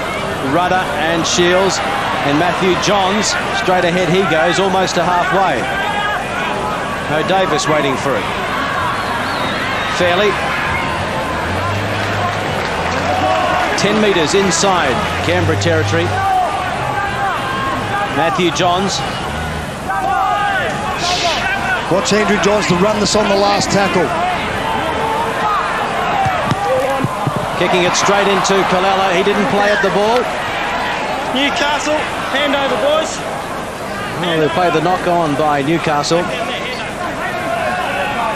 Rudder and Shields, and Matthew Johns straight ahead he goes, almost to halfway. Davis waiting for it. Fairley. 10 metres inside Canberra territory. Matthew Johns. Watch Andrew Johns to run this on the last tackle. Kicking it straight into Colella. He didn't play at the ball. Newcastle, hand over, boys. Oh, they played the knock on by Newcastle.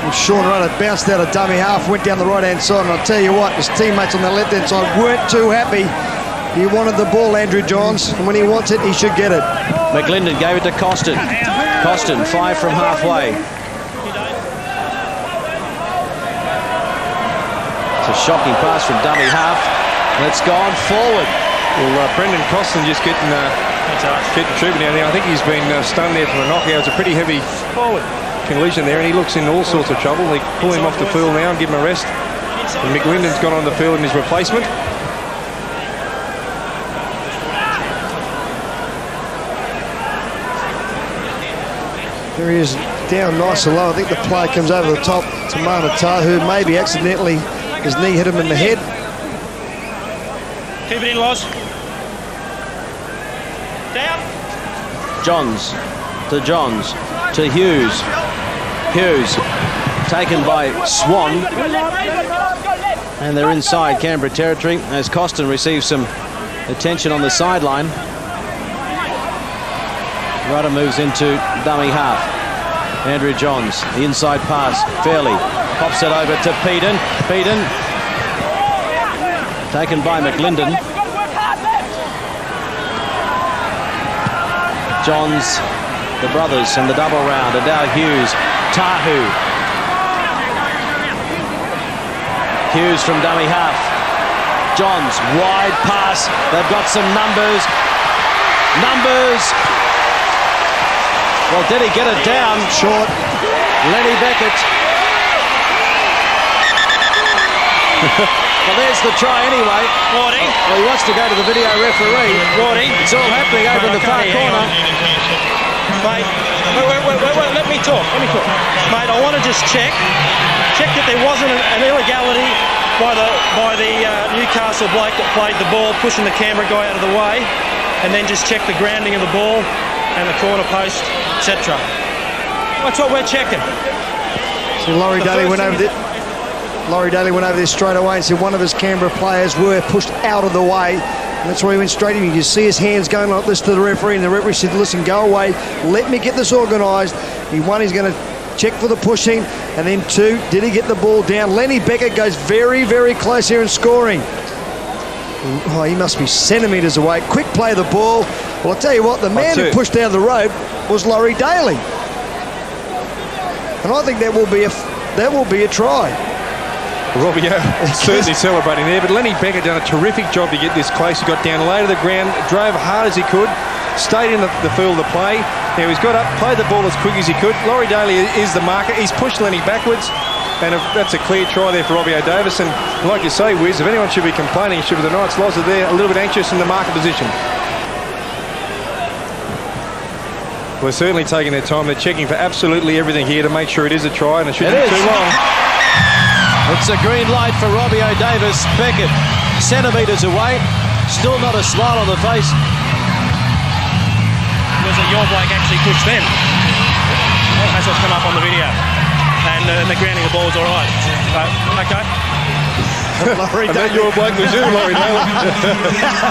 And Sean Rudder bounced out of dummy half, went down the right-hand side, and I'll tell you what, his teammates on the left-hand side weren't too happy. He wanted the ball, Andrew Johns, and when he wants it, he should get it. McLinden gave it to Costin. Costin, 5 from halfway. It's a shocking pass from dummy half, and it's gone forward. Well, Brendan Costin just getting treatment down there. I think he's been stunned there from a knockout. It's a pretty heavy collision there, and he looks in all sorts of trouble. They pull him off the field now and give him a rest. And McLinden's gone on the field in his replacement. There he is, down nice and low. I think the play comes over the top to Manata, who maybe accidentally, his knee hit him in the head. Keep it in, Loz. Down. Johns to Hughes. Hughes taken by Swan. And they're inside Canberra territory as Costin receives some attention on the sideline. Rudder moves into dummy half. Andrew Johns, the inside pass, Fairley pops it over to Peden. Peden taken by McLinden. Johns, the brothers, and the double round. And now Hughes, Tahu. Hughes from dummy half. Johns, wide pass. They've got some numbers. Well, did he get it down? Short. Lenny Beckett. Well, there's the try anyway. Warning. Well, he wants to go to the video referee. Warning. It's all happening over in the far corner. Mate, wait, let me talk. Mate, I want to just check that there wasn't an illegality by the Newcastle bloke that played the ball, pushing the Canberra guy out of the way, and then just check the grounding of the ball and the corner post, etc. That's what we're checking. So Laurie Daly went over there straight away and said one of his Canberra players were pushed out of the way. And that's where he went straight in. You can see his hands going like this to the referee, and the referee said, listen, go away, let me get this organised. One, he's going to check for the pushing, and then 2, did he get the ball down? Lenny Beckett goes very, very close here in scoring. Oh, he must be centimetres away. Quick play of the ball. Well, I'll tell you what, the man who pushed down the road was Laurie Daly. And I think that will be a try. Robbie certainly celebrating there, but Lenny Beckett done a terrific job to get this close. He got down low to the ground, drove hard as he could, stayed in the field of the play. Now he's got up, played the ball as quick as he could. Laurie Daly is the marker. He's pushed Lenny backwards, and that's a clear try there for Robbie Davis. And like you say, Wiz, if anyone should be complaining, it should be the Knights. Loz are there, a little bit anxious in the marker position. We're certainly taking their time. They're checking for absolutely everything here to make sure it is a try, and it shouldn't be too long. It's a green light for Robbie Davis. Beckett, centimetres away, still not a smile on the face. Was it your bloke actually pushed them? That's what's come up on the video. And the grounding of the ball is all right. So, okay. Laurie And then Daly. your bloke was you, Laurie Daly.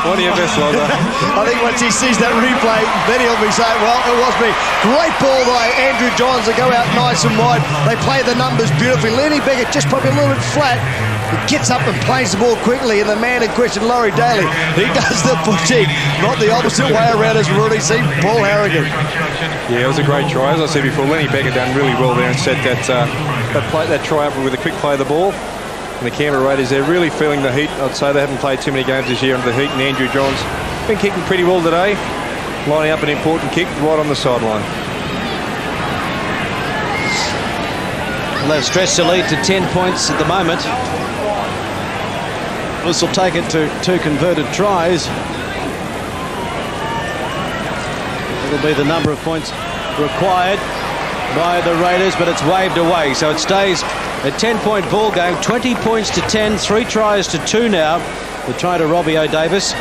One of your best, Loza. I think once he sees that replay, then he'll be saying, well, it was me. Great ball by Andrew Johns to go out nice and wide. They play the numbers beautifully. Lenny Beckett just probably a little bit flat. He gets up and plays the ball quickly, and the man in question, Laurie Daly, he does the pushing, not the opposite way around as we've already seen Paul Harrigan. Yeah, it was a great try. As I said before, Lenny Beckett done really well there and set that try up with a quick play of the ball. And the Canberra Raiders, they're really feeling the heat. I'd say they haven't played too many games this year under the heat, and Andrew Johns been kicking pretty well today, lining up an important kick right on the sideline. Well, they've stretched the lead to 10 points at the moment. This will take it to 2 converted tries. It'll be the number of points required by the Raiders, but it's waved away. So it stays a 10-point ball game, 20 points to 10, 3 tries to 2 now. The try to Robbie O'Davis.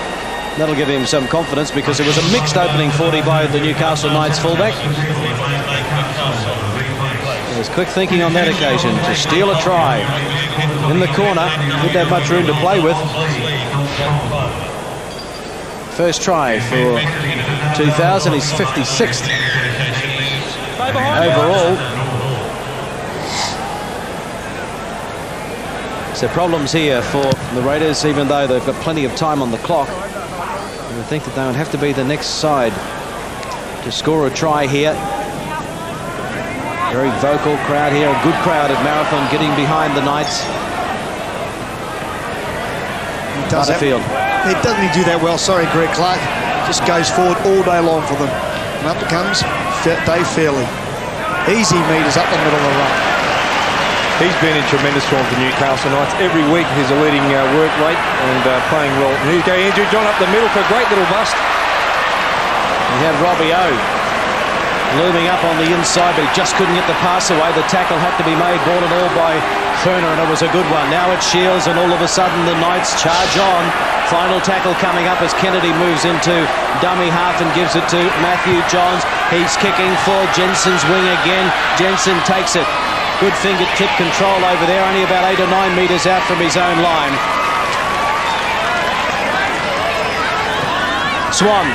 That'll give him some confidence because it was a mixed opening 40 by the Newcastle Knights fullback. There's quick thinking on that occasion to steal a try in the corner. Didn't have much room to play with. First try for 2000. He's 56th overall. So problems here for the Raiders, even though they've got plenty of time on the clock. I would think that they would have to be the next side to score a try here. Very vocal crowd here, a good crowd at Marathon getting behind the Knights. Butterfield. He doesn't do that well. Sorry, Greg Clark. Just goes forward all day long for them. And up comes Dave Fairley. Easy meters up the middle of the run. He's been in tremendous form for Newcastle Knights. Every week he's a leading work rate and playing well. And here's Andrew John up the middle for a great little bust. We have Robbie O looming up on the inside, but he just couldn't get the pass away. The tackle had to be made, ball and all, by Ferner, and it was a good one. Now it's Shields, and all of a sudden the Knights charge on. Final tackle coming up as Kennedy moves into dummy half and gives it to Matthew Johns. He's kicking for Jensen's wing again. Jensen takes it. Good fingertip control over there, only about 8 or 9 metres out from his own line. Swan.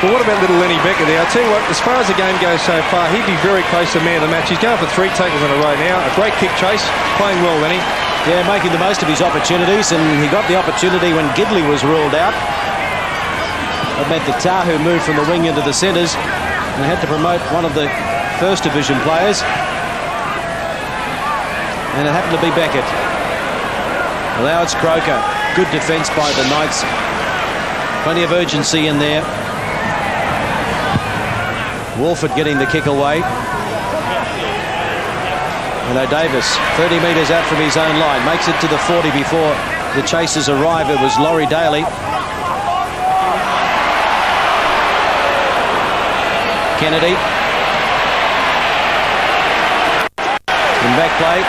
But what about little Lenny Beckett there? I'll tell you what, as far as the game goes so far, he'd be very close to man of the match. He's going for 3 tackles in a row now. A great kick chase. Playing well, Lenny. Yeah, making the most of his opportunities, and he got the opportunity when Gidley was ruled out. That meant that Tahu moved from the wing into the centres and had to promote one of the first division players. And it happened to be Beckett. Well, now it's Croker. Good defence by the Knights. Plenty of urgency in there. Wolford getting the kick away. And O'Davis, 30 metres out from his own line, makes it to the 40 before the chasers arrive. It was Laurie Daly. Kennedy. In back play.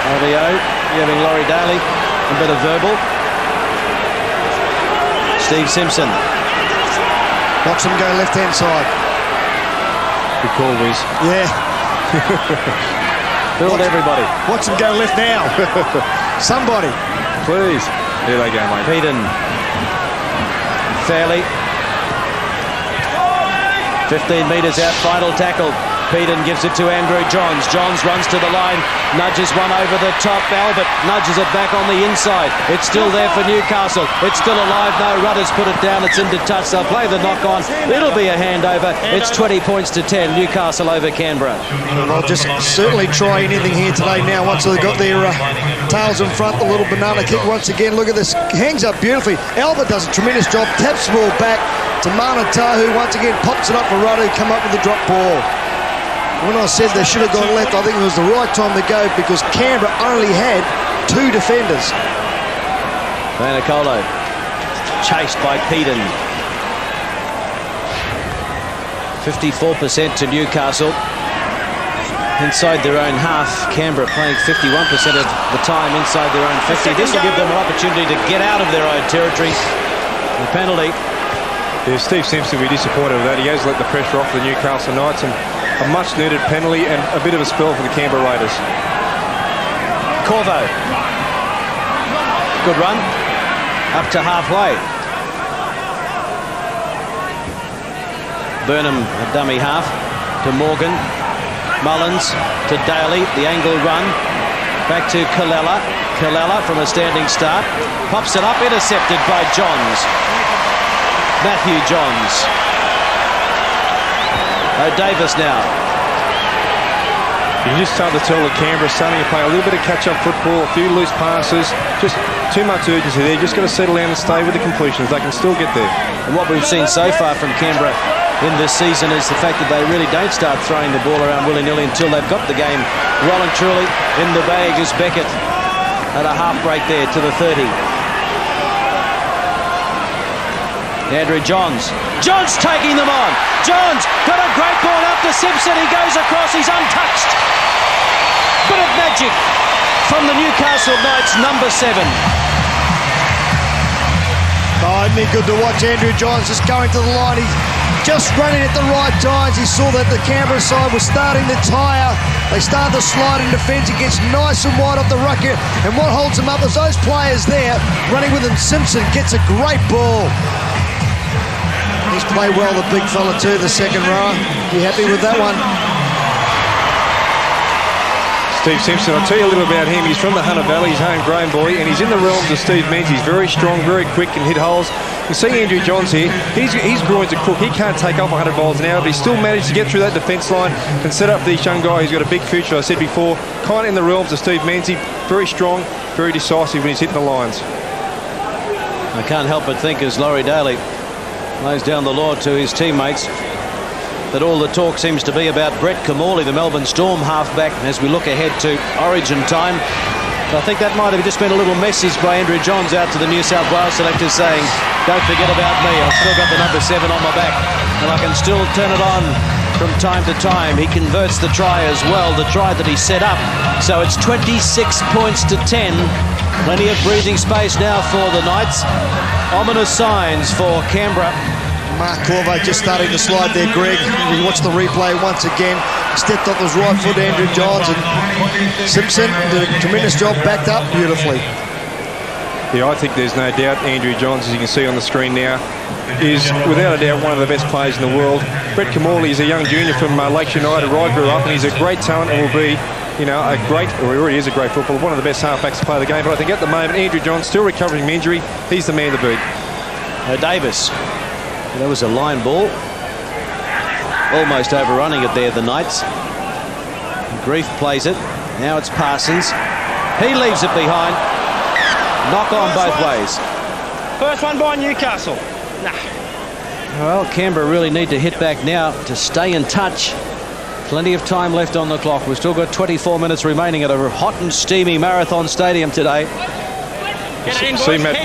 RBO giving Laurie Daly a bit of verbal. Steve Simpson. Watch them go left-hand side. Good call, Wiz. Yeah. Build everybody. Watch them go left now. Somebody. Please. Here they go, mate. Peden. Fairley. 15 metres out, final tackle. Peden gives it to Andrew Johns. Johns runs to the line, nudges one over the top. Albert nudges it back on the inside. It's still there for Newcastle. It's still alive. No, Rudder's put it down. It's into touch. They'll play the knock on. It'll be a handover. It's 20 points to 10. Newcastle over Canberra. And they'll just certainly try anything here today now once they've got their tails in front. The little banana kick once again. Look at this. Hangs up beautifully. Albert does a tremendous job. Taps the ball back to Mana Tahu. Once again pops it up for Rudder. Come up with the drop ball. When I said they should have gone left, I think it was the right time to go because Canberra only had 2 defenders. Vanicolo chased by Peden. 54% to Newcastle. Inside their own half, Canberra playing 51% of the time inside their own 50. This will give them an opportunity to get out of their own territory. The penalty. Yeah, Steve Simpson will be disappointed with that. He has let the pressure off the Newcastle Knights, and a much-needed penalty and a bit of a spell for the Canberra Raiders. Corvo. Good run. Up to halfway. Burnham, a dummy half, to Morgan. Mullins to Daly, the angle run. Back to Kalella. Kalella from a standing start. Pops it up, intercepted by Johns. Matthew Johns. Davis now. You just start to tell that Canberra starting to play a little bit of catch-up football, a few loose passes, just too much urgency there. Just got to settle down and stay with the completions. They can still get there. And what we've seen so far from Canberra in this season is the fact that they really don't start throwing the ball around willy-nilly until they've got the game well and truly in the bag. Is Beckett at a half break there to the 30. Andrew Johns. Johns taking them on. Johns got a great ball out to Simpson. He goes across. He's untouched. Bit of magic from the Newcastle Knights, number 7. Oh, isn't he good to watch Andrew Johns just going to the line. He's just running at the right times. He saw that the Canberra side was starting to tire. They started to slide in defence. He gets nice and wide off the ruck here. And what holds him up is those players there running with him. Simpson gets a great ball. He's played well, the big fella too, the second rower. You happy with that one? Steve Simpson, I'll tell you a little about him. He's from the Hunter Valley, he's homegrown boy, and he's in the realms of Steve Menzies. He's very strong, very quick, and hit holes. You see Andrew Johns here, he's growing to cook. He can't take off 100 miles an hour, but he still managed to get through that defence line and set up this young guy who's got a big future, I said before. Kind of in the realms of Steve Menzies, very strong, very decisive when he's hitting the lines. I can't help but think as Laurie Daly lays down the law to his teammates that all the talk seems to be about Brett Kamali, the Melbourne Storm halfback, as we look ahead to Origin time. I think that might have just been a little message by Andrew Johns out to the New South Wales selectors saying, don't forget about me, I've still got the number 7 on my back and I can still turn it on from time to time. He converts the try as well, the try that he set up. So it's 26 points to 10. Plenty of breathing space now for the Knights. Ominous signs for Canberra. Mark Corvo just starting to slide there, Greg. You watch the replay once again. Stepped off his right foot, Andrew Johns, and Simpson did a tremendous job, backed up beautifully. Yeah, I think there's no doubt Andrew Johns, as you can see on the screen now, is without a doubt one of the best players in the world. Brett Kamali is a young junior from Lakeshore United where I grew up, and he's a great talent and will be, you know, a great, or he already is a great footballer, one of the best halfbacks to play the game. But I think at the moment, Andrew Johns still recovering from injury. He's the man to beat. Davis. That was a line ball. Almost overrunning it there, the Knights. Grief plays it. Now it's Parsons. He leaves it behind. Knock on both ways. First one by Newcastle. Nah. Well, Canberra really need to hit back now to stay in touch. Plenty of time left on the clock. We've still got 24 minutes remaining at a hot and steamy Marathon Stadium today. See Matt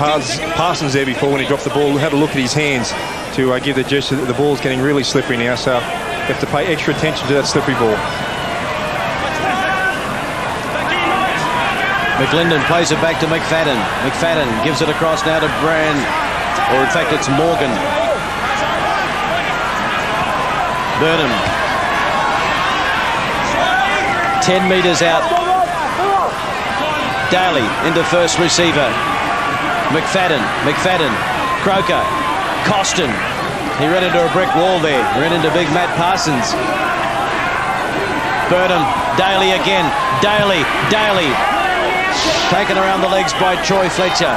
Parsons there before when he dropped the ball. Had a look at his hands to give the gesture that the ball's getting really slippery now, so you have to pay extra attention to that slippery ball. McLinden plays it back to McFadden. McFadden gives it across now to Brand, or in fact it's Morgan. Burnham. 10 metres out. Daly into first receiver. McFadden. Croker. Costin. He ran into a brick wall there. Ran into big Matt Parsons. Burnham. Daly again. Daly. Taken around the legs by Troy Fletcher.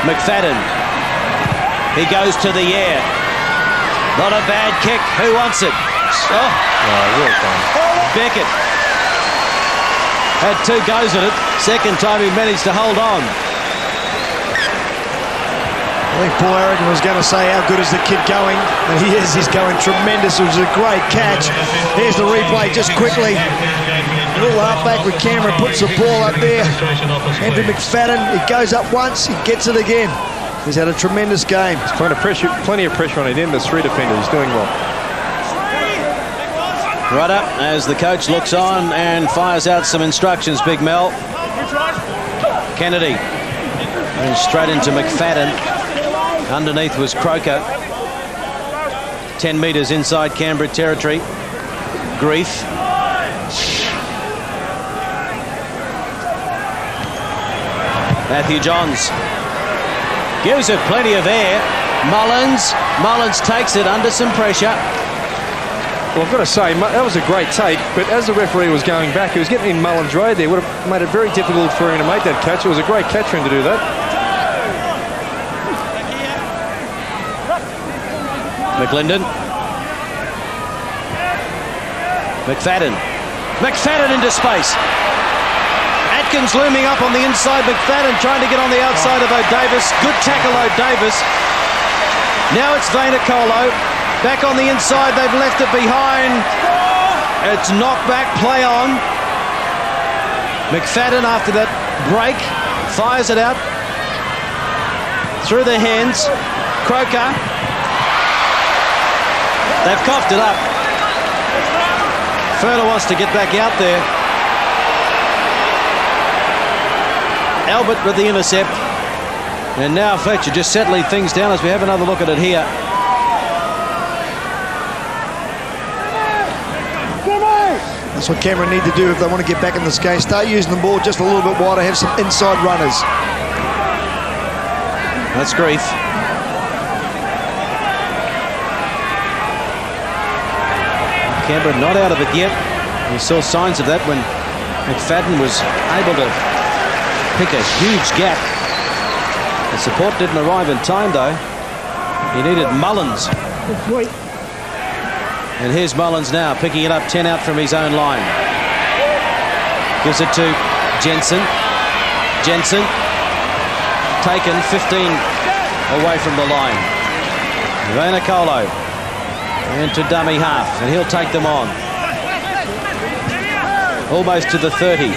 McFadden. He goes to the air. Not a bad kick. Who wants it? Oh, well done. Beckett. Had 2 goes at it. Second time he managed to hold on. I think Paul Aragon was going to say how good is the kid going, and he is. He's going tremendous. It was a great catch. Here's the replay just quickly. Little halfback with Canberra puts the ball up there. Andrew McFadden, he goes up once, he gets it again. He's had a tremendous game. He's plenty of pressure on it in the 3 defender. He's doing well. Right up as the coach looks on and fires out some instructions, Big Mel. Kennedy. And straight into McFadden. Underneath was Croker. 10 metres inside Canberra territory. Grief. Matthew Johns gives it plenty of air. Mullins takes it under some pressure. Well, I've got to say, that was a great take, but as the referee was going back, he was getting in Mullins' road there. Would have made it very difficult for him to make that catch. It was a great catch for him to do that. McLinden. McFadden into space. Atkins looming up on the inside. McFadden trying to get on the outside of O'Davis. Good tackle, O'Davis. Now it's Vainicolo. Back on the inside. They've left it behind. It's knocked back. Play on. McFadden, after that break, fires it out. Through the hands. Croker. They've coughed it up. Ferner wants to get back out there. Albert with the intercept. And now Fletcher just settling things down as we have another look at it here. That's what Canberra need to do if they want to get back in this game. Start using the ball just a little bit wider, have some inside runners. That's Grief. Canberra not out of it yet. We saw signs of that when McFadden was able to pick a huge gap. The support didn't arrive in time, though. He needed Mullins. And here's Mullins now, picking it up 10 out from his own line. Gives it to Jensen. Jensen taken 15 away from the line. Vainicolo into dummy half, and he'll take them on. Almost to the 30.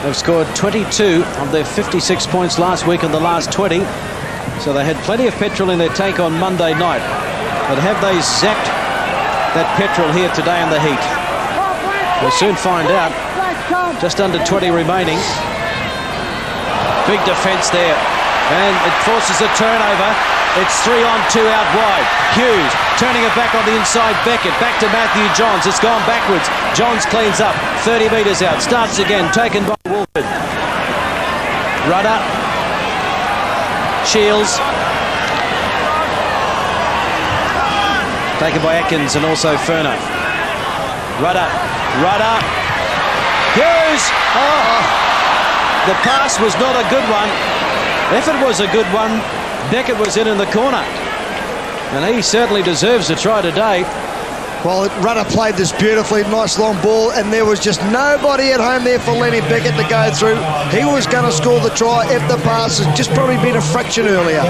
They've scored 22 of their 56 points last week in the last 20. So they had plenty of petrol in their tank on Monday night. But have they zapped that petrol here today in the heat? We'll soon find out. Just under 20 remaining. Big defence there. And it forces a turnover. It's 3 on 2 out wide. Hughes turning it back on the inside. Beckett back to Matthew Johns. It's gone backwards. Johns cleans up. 30 metres out. Starts again. Taken by Wolford. Rudder. Shields. Taken by Atkins and also Ferner. Rudder. Hughes. Oh. The pass was not a good one. If it was a good one, Beckett was in the corner. And he certainly deserves a try today. Well, Rudder played this beautifully, nice long ball, and there was just nobody at home there for Lenny Beckett to go through. He was going to score the try if the pass had just probably been a fraction earlier.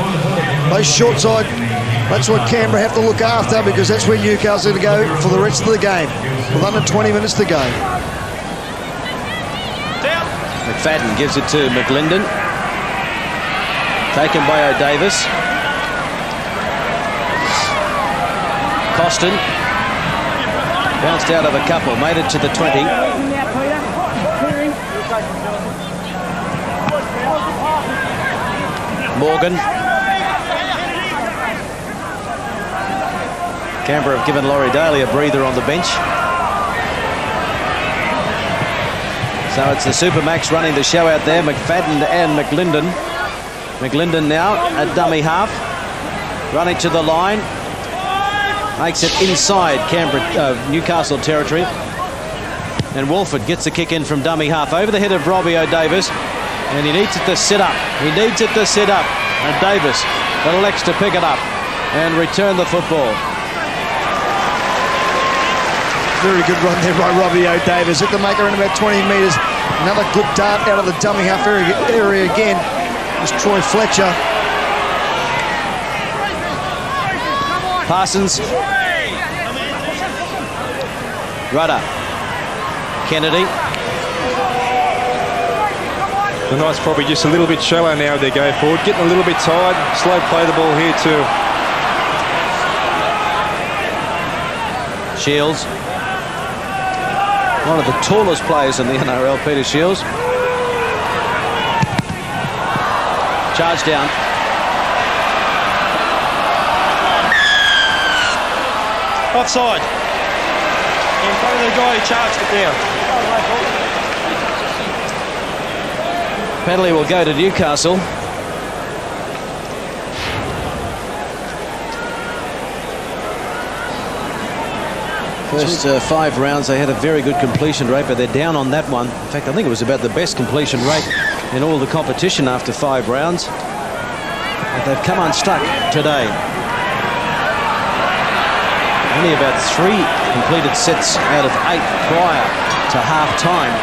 Those short side, that's what Canberra have to look after, because that's where Newcastle are going to go for the rest of the game, with under 20 minutes to go. McFadden gives it to McLinden. Taken by O'Davis. Costin. Bounced out of a couple, made it to the 20. Morgan. Canberra have given Laurie Daly a breather on the bench. So it's the Supermax running the show out there, McFadden and McLinden. McLinden now at dummy half, running to the line. Makes it inside Newcastle territory. And Wolford gets the kick in from dummy half over the head of Robbie O'Davis. And he needs it to sit up. And Davis elects to pick it up and return the football. Very good run there by Robbie O'Davis. Hit the maker in about 20 metres. Another good dart out of the dummy half area again. It's Troy Fletcher. Parsons. Rudder. Kennedy. The Knights probably just a little bit shallow now as they go forward. Getting a little bit tired. Slow play the ball here too. Shields. One of the tallest players in the NRL, Peter Shields. Charge down. Offside. in front of the guy who charged it down. Penalty will go to Newcastle. First 5 rounds, they had a very good completion rate, but they're down on that one. In fact, I think it was about the best completion rate in all the competition after 5 rounds. But they've come unstuck today. Only about 3 completed sets out of 8 prior to half-time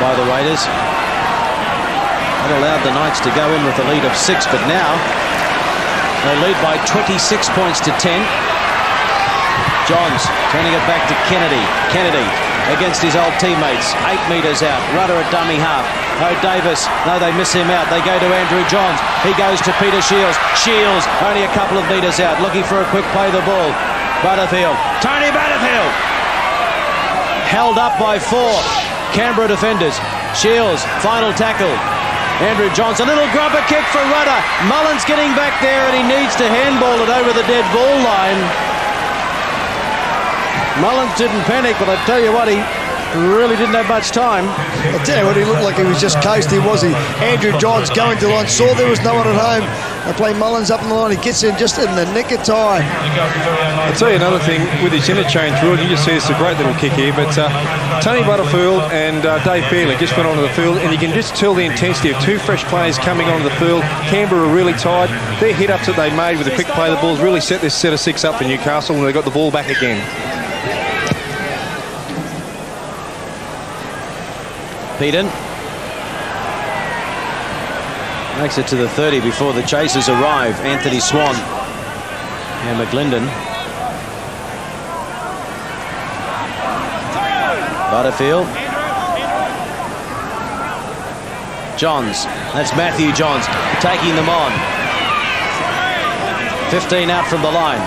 by the Raiders. That allowed the Knights to go in with a lead of 6, but now they lead by 26 points to 10. Johns turning it back to Kennedy. Kennedy against his old teammates. 8 metres out. Rudder at dummy half. Davis. No, they miss him out. They go to Andrew Johns. He goes to Peter Shields. Shields only a couple of metres out. Looking for a quick play the ball. Butterfield. Tony Butterfield. Held up by 4 Canberra defenders. Shields. Final tackle. Andrew Johns. A little grubber kick for Rudder. Mullins getting back there and he needs to handball it over the dead ball line. Mullins didn't panic, but I tell you what, he really didn't have much time. I tell you what, he looked like he was just coasting, was he? Andrew Johns going to line, saw there was no one at home. They play Mullins up in the line. He gets in just in the nick of time. I'll tell you another thing with this interchange rule. You just see it's a great little kick here, but Tony Butterfield and Dave Fairley just went onto the field, and you can just tell the intensity of 2 fresh players coming onto the field. Canberra are really tired. Their hit-ups that they made with the quick play the balls really set this set of 6 up for Newcastle, and they got the ball back again. Peden makes it to the 30 before the chasers arrive. Anthony Swan and McGlinden. Butterfield. Johns. That's Matthew Johns taking them on. 15 out from the line.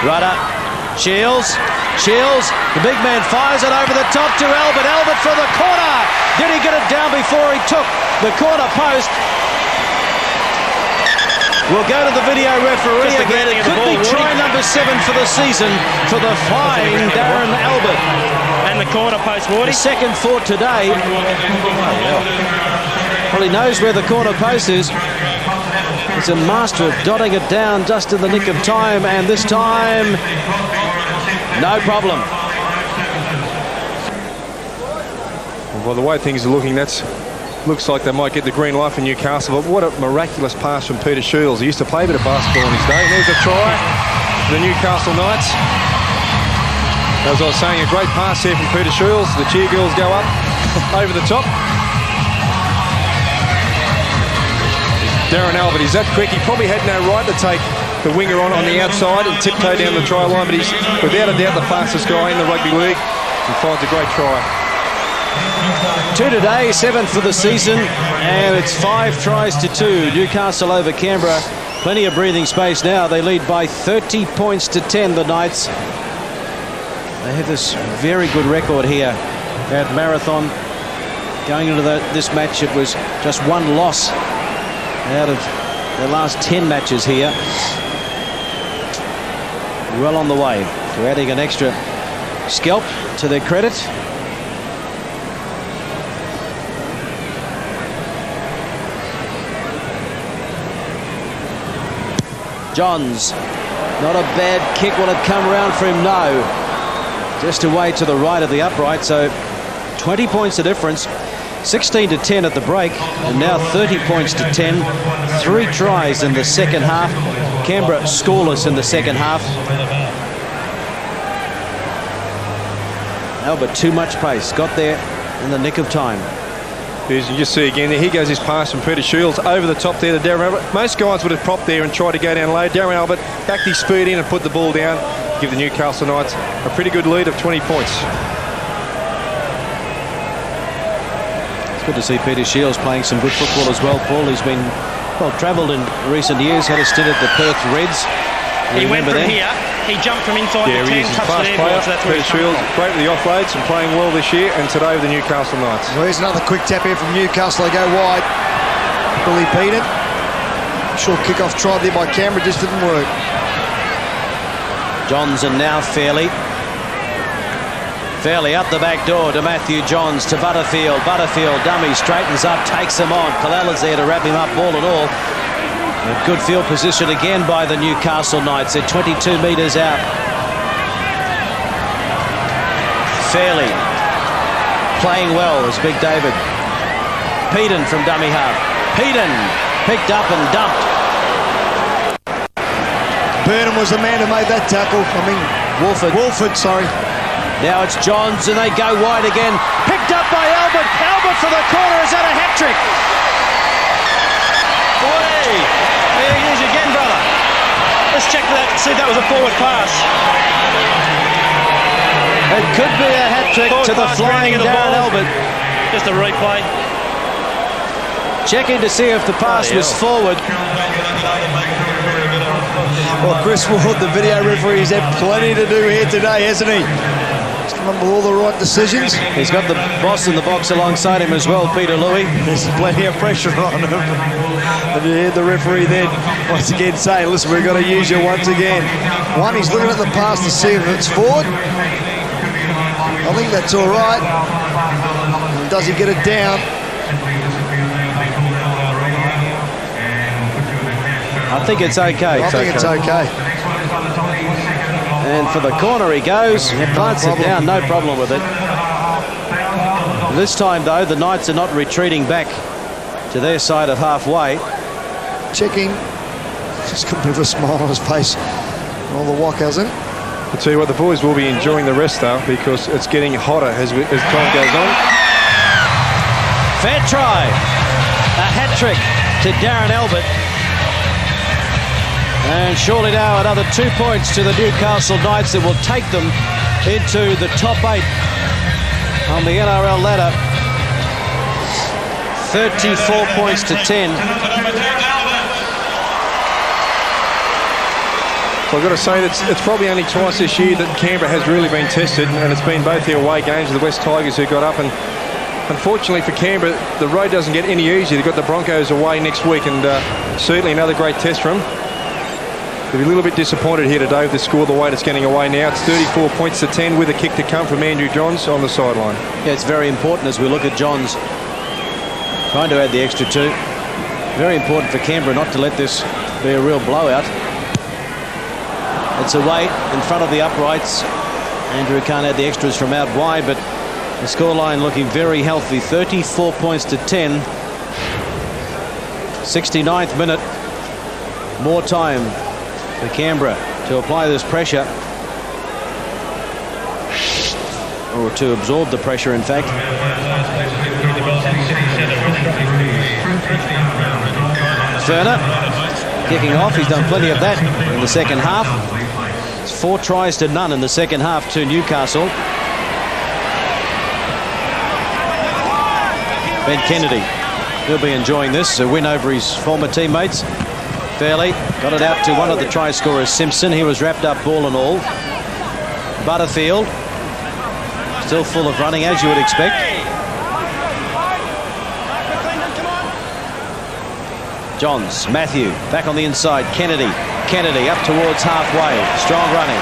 Rudder. Shields. Shields, the big man fires it over the top to Albert. Albert for the corner. Did he get it down before he took the corner post? We'll go to the video referee again. It could be try number 7 for the season for the flying Darren Albert. And the corner post, Wardy. The second for today. Well, he knows where the corner post is. He's a master of dotting it down just in the nick of time, and this time no problem. Well, the way things are looking, looks like they might get the green light for Newcastle, but what a miraculous pass from Peter Shields. He used to play a bit of basketball in his day. And there's a try for the Newcastle Knights. As I was saying, a great pass here from Peter Shields. The cheer girls go up over the top. Darren Albert, he's that quick. He probably had no right to take the winger on the outside and tiptoe down the try line, but he's without a doubt the fastest guy in the rugby league and finds a great try. 2 today, 7 for the season, and it's 5 tries to 2. Newcastle over Canberra. Plenty of breathing space now. They lead by 30 points to 10, the Knights. They have this very good record here at Marathon. Going into this match, it was just 1 loss out of their last 10 matches here. Well on the way to adding an extra scalp to their credit. Johns, not a bad kick. Will it come around for him? No. Just away to the right of the upright, so 20 points the difference. 16 to 10 at the break, and now 30 points to 10. 3 tries in the second half. Canberra scoreless in the second half. Albert, too much pace. Got there in the nick of time. As you just see again, here goes his pass from Peter Shields over the top there to Darren Albert. Most guys would have propped there and tried to go down low. Darren Albert backed his speed in and put the ball down. Give the Newcastle Knights a pretty good lead of 20 points. It's good to see Peter Shields playing some good football as well, Paul. He's been, well, travelled in recent years, had a stint at the Perth Reds. He went from here, he jumped from inside the 10, touched the airboard, so that's where Peter Shields, great with the offloads and playing well this year, and today with the Newcastle Knights. Well, here's another quick tap here from Newcastle. They go wide. Billy Peden. Short kick-off try there by Canberra, just didn't work. Johns and now Fairley. Fairley up the back door to Matthew Johns to Butterfield. Butterfield dummy, straightens up, takes him on. Kalala's there to wrap him up, ball and all. A good field position again by the Newcastle Knights. They're 22 metres out. Fairley playing well as Big David. Peden from dummy half. Peden picked up and dumped. Burnham was the man who made that tackle. I mean, Wolford, sorry. Now it's Johns and they go wide again. Picked up by Albert. Albert for the corner. Is that a hat-trick? Boy, there he is again, brother. Let's check that, see if that was a forward pass. It could be a hat-trick to the flying Darren Albert. Just a replay. Checking to see if the pass was forward. Well, Chris Ward, the video referee, has had plenty to do here today, hasn't he? He's come up with all the right decisions. He's got the boss in the box alongside him as well, Peter Louis. There's plenty of pressure on him. And you hear the referee then once again say, listen, we've got to use you once again. One, he's looking at the pass to see if it's forward. I think that's all right. And does he get it down? I think it's okay. I think it's okay. And for the corner he goes. He plants it down, no problem with it. This time, though, the Knights are not retreating back to their side of halfway. Checking. Just got a bit of a smile on his face. All the walkouts in. I'll tell you what, the boys will be enjoying the rest, though, because it's getting hotter as time goes on. Fair try. A hat-trick to Darren Albert. And surely now another 2 points to the Newcastle Knights that will take them into the top 8 on the NRL ladder. 34 points to 10. So I've got to say that it's probably only twice this year that Canberra has really been tested, and it's been both the away games of the West Tigers who got up, and unfortunately for Canberra, the road doesn't get any easier. They've got the Broncos away next week, and certainly another great test for them. They'll be a little bit disappointed here today with the score the way it's getting away now. It's 34 points to 10 with a kick to come from Andrew Johns on the sideline. Yeah, it's very important as we look at Johns trying to add the extra 2. Very important for Canberra not to let this be a real blowout. It's away in front of the uprights. Andrew can't add the extras from out wide, but the scoreline looking very healthy. 34 points to 10. 69th minute. More time for Canberra to apply this pressure, or to absorb the pressure, in fact. Turner kicking off. He's done plenty of that in the second half. It's 4 tries to none in the second half to Newcastle. Ben Kennedy, he'll be enjoying this, a win over his former teammates. Fairley got it out to one of the try scorers, Simpson. He was wrapped up ball and all. Butterfield still full of running, as you would expect. Johns, Matthew back on the inside. Kennedy up towards halfway. Strong running.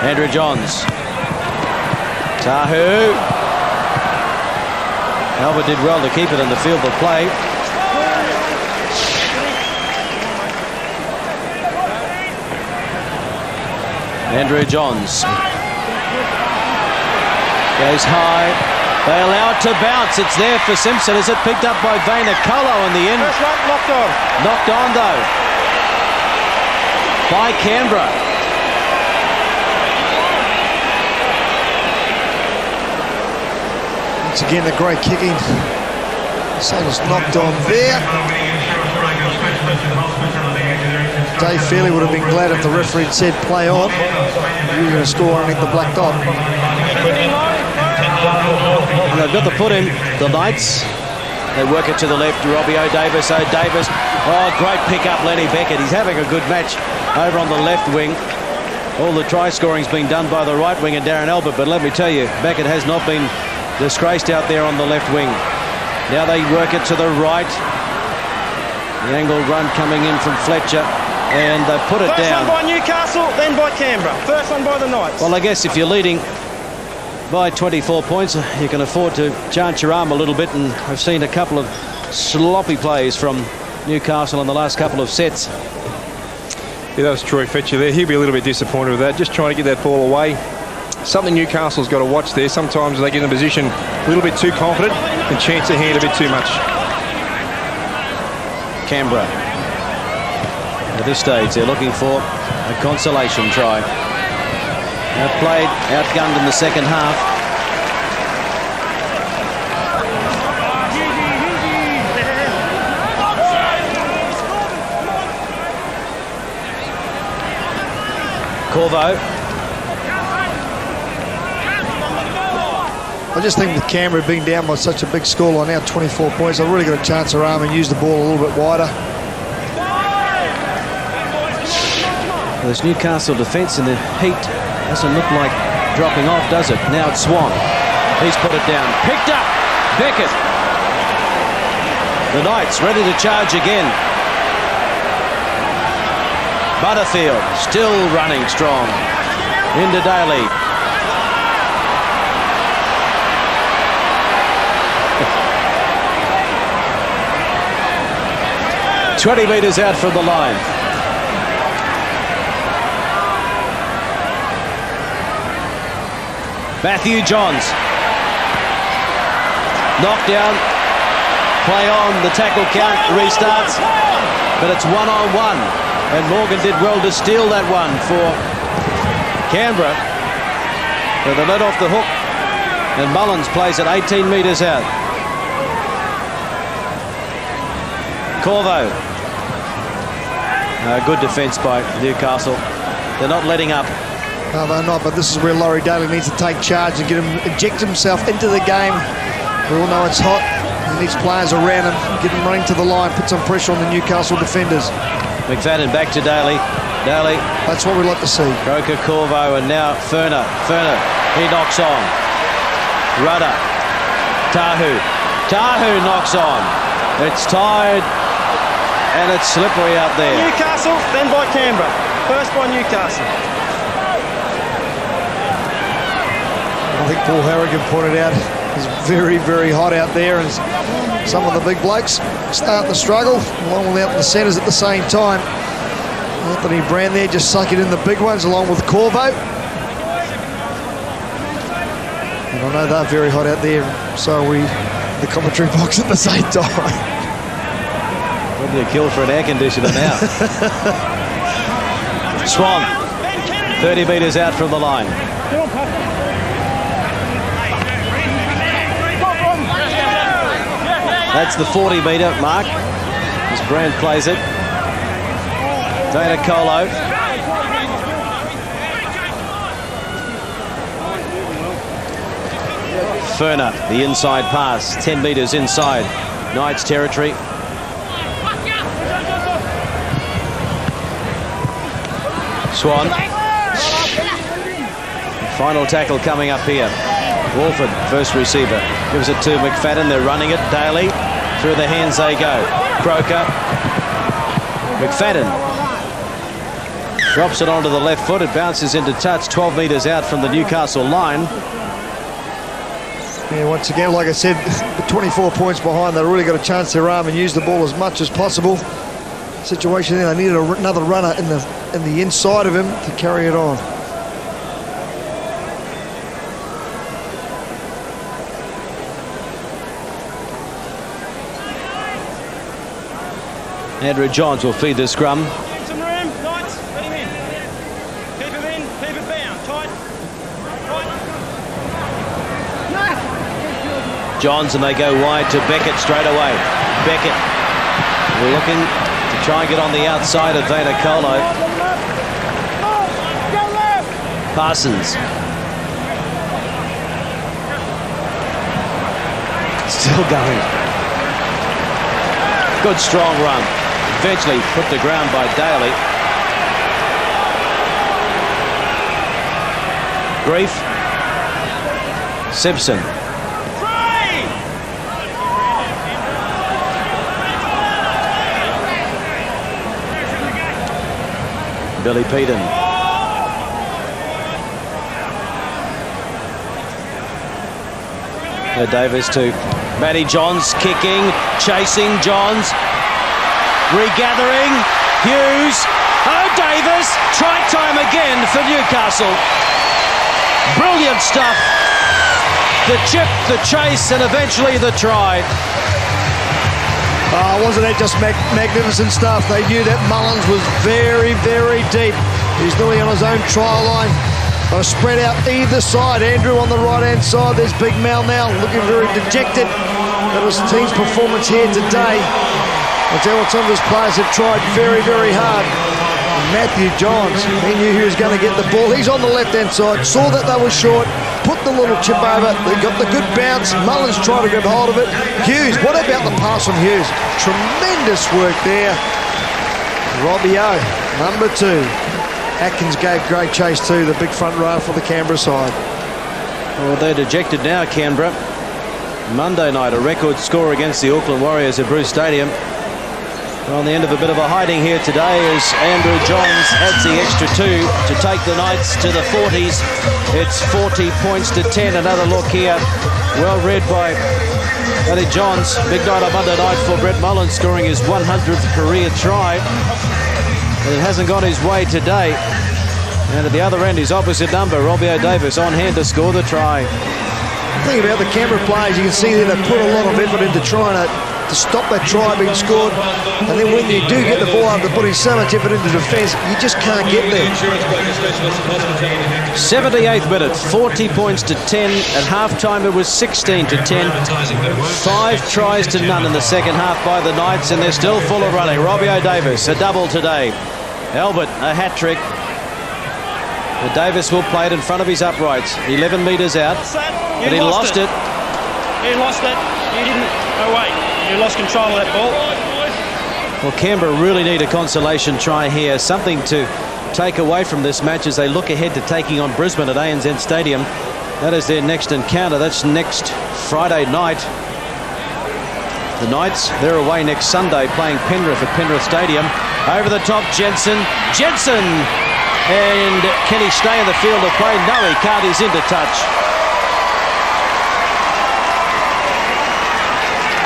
Andrew Johns. Tahu. Albert did well to keep it in the field of play. Andrew Johns goes high. They allow it to bounce. It's there for Simpson. Is it picked up by Vainikolo in the end? Knocked on. Knocked on, though, by Canberra. Once again, the great kicking. Sailors knocked on there. Dave Fairley would have been glad if the referee had said play on. You were going to score underneath the black dot. And they've got the foot in, the Knights. They work it to the left. Robbie O'Davis. Oh, great pick up, Lenny Beckett. He's having a good match over on the left wing. All the try scoring's being done by the right wing and Darren Albert. But let me tell you, Beckett has not been disgraced out there on the left wing. Now they work it to the right. The angled run coming in from Fletcher, and they put it down. First one by Newcastle, then by Canberra. First one by the Knights. Well, I guess if you're leading by 24 points, you can afford to chance your arm a little bit, and I've seen a couple of sloppy plays from Newcastle in the last couple of sets. Yeah, that was Troy Fletcher there. He'll be a little bit disappointed with that, just trying to get that ball away. Something Newcastle's got to watch there. Sometimes they get in a position a little bit too confident and chance their hand a bit too much. Canberra. At this stage, they're looking for a consolation try. Outplayed, outgunned in the second half. Corvo. I just think with Canberra being down by such a big scoreline now, 24 points, they've really got a chance their arm and use the ball a little bit wider. This Newcastle defence in the heat doesn't look like dropping off, does it? Now it's Swan. He's put it down. Picked up. Beckett. The Knights ready to charge again. Butterfield still running strong. Into Daly. "20 metres out from the line. Matthew Johns. Knockdown. Play on. The tackle count restarts. But it's 1-on-1. And Morgan did well to steal that one for Canberra. So they let off the hook. And Mullins plays it 18 metres out. Corvo. Good defence by Newcastle. They're not letting up. No, they're not, but this is where Laurie Daly needs to take charge and inject himself into the game. We all know it's hot. He needs players around him, get him running to the line, put some pressure on the Newcastle defenders. McFadden back to Daly. Daly. That's what we like to see. Croker, Corvo, and now Furner. Furner, he knocks on. Rudder. Tahu. Tahu knocks on. It's tied, and it's slippery out there. Newcastle, then by Canberra. First by Newcastle. I think Paul Harrigan pointed out it's very, very hot out there, and some of the big blokes starting to struggle, along with out in the centres at the same time. Anthony Brand there just sucking in the big ones, along with Corvo. And I know they're very hot out there, so are we the commentary box at the same time. Probably a kill for an air conditioner now. Swan, 30 metres out from the line. That's the 40-metre mark as Brand plays it. Dana Colo. Furner, the inside pass, 10 metres inside Knights territory. Swan. Final tackle coming up here. Walford, first receiver, gives it to McFadden. They're running it. Daly, through the hands they go. Croker. McFadden drops it onto the left foot. It bounces into touch, 12 metres out from the Newcastle line. Yeah, once again, like I said, 24 points behind. They've really got a chance their arm and use the ball as much as possible. Situation there, they needed another runner in the inside of him to carry it on. Andrew Johns will feed the scrum. Some room, Knights, let him in. Keep him in, keep it bound, tight. Johns, and they go wide to Beckett straight away. Beckett looking to try and get on the outside of Vena Colo. Parsons. Still going. Good strong run. Eventually put to ground by Daly. Grief. Simpson. Billy Peden. Davis to Matty Johns, kicking, chasing Johns, regathering, Hughes, Davis, try time again for Newcastle. Brilliant stuff. The chip, the chase, and eventually the try. Wasn't that just magnificent stuff? They knew that Mullins was very, very deep. He's nearly on his own try line. Spread out either side. Andrew on the right-hand side. There's Big Mal now, looking very dejected. That was the team's performance here today. I'll tell you what, some of his players have tried very, very hard. Matthew Johns, he knew he was going to get the ball. He's on the left-hand side, saw that they were short, put the little chip over, they got the good bounce. Mullins tried to grab hold of it. Hughes, what about the pass from Hughes? Tremendous work there. Robbie O, number 2. Atkins gave great chase too, the big front row for the Canberra side. Well, they're dejected now, Canberra. Monday night, a record score against the Auckland Warriors at Bruce Stadium. On the end of a bit of a hiding here today as Andrew Johns adds the extra 2 to take the Knights to the 40s. It's 40 points to 10. Another look here. Well read by Matty Johns. Big night on Monday night for Brett Mullins, scoring his 100th career try. But it hasn't gone his way today. And at the other end, his opposite number, Robbie Davis, on hand to score the try. The thing about the Canberra players, you can see that they put a lot of effort into trying to stop that try being scored. And then when you do get the ball after putting so much effort into defence, you just can't get there. 78th minute, 40 points to 10. At half-time, it was 16 to 10. 5 tries to none in the second half by the Knights, and they're still full of running. Robbie Davis, a double today. Albert, a hat-trick. Davis will play it in front of his uprights. 11 metres out, but he lost it. He lost it. You didn't. Oh, wait. You lost control of that ball. Well, Canberra really need a consolation try here. Something to take away from this match as they look ahead to taking on Brisbane at ANZ Stadium. That is their next encounter. That's next Friday night. The Knights, they're away next Sunday playing Penrith at Penrith Stadium. Over the top, Jensen. And can he stay in the field of play? No, he can't. He's into touch.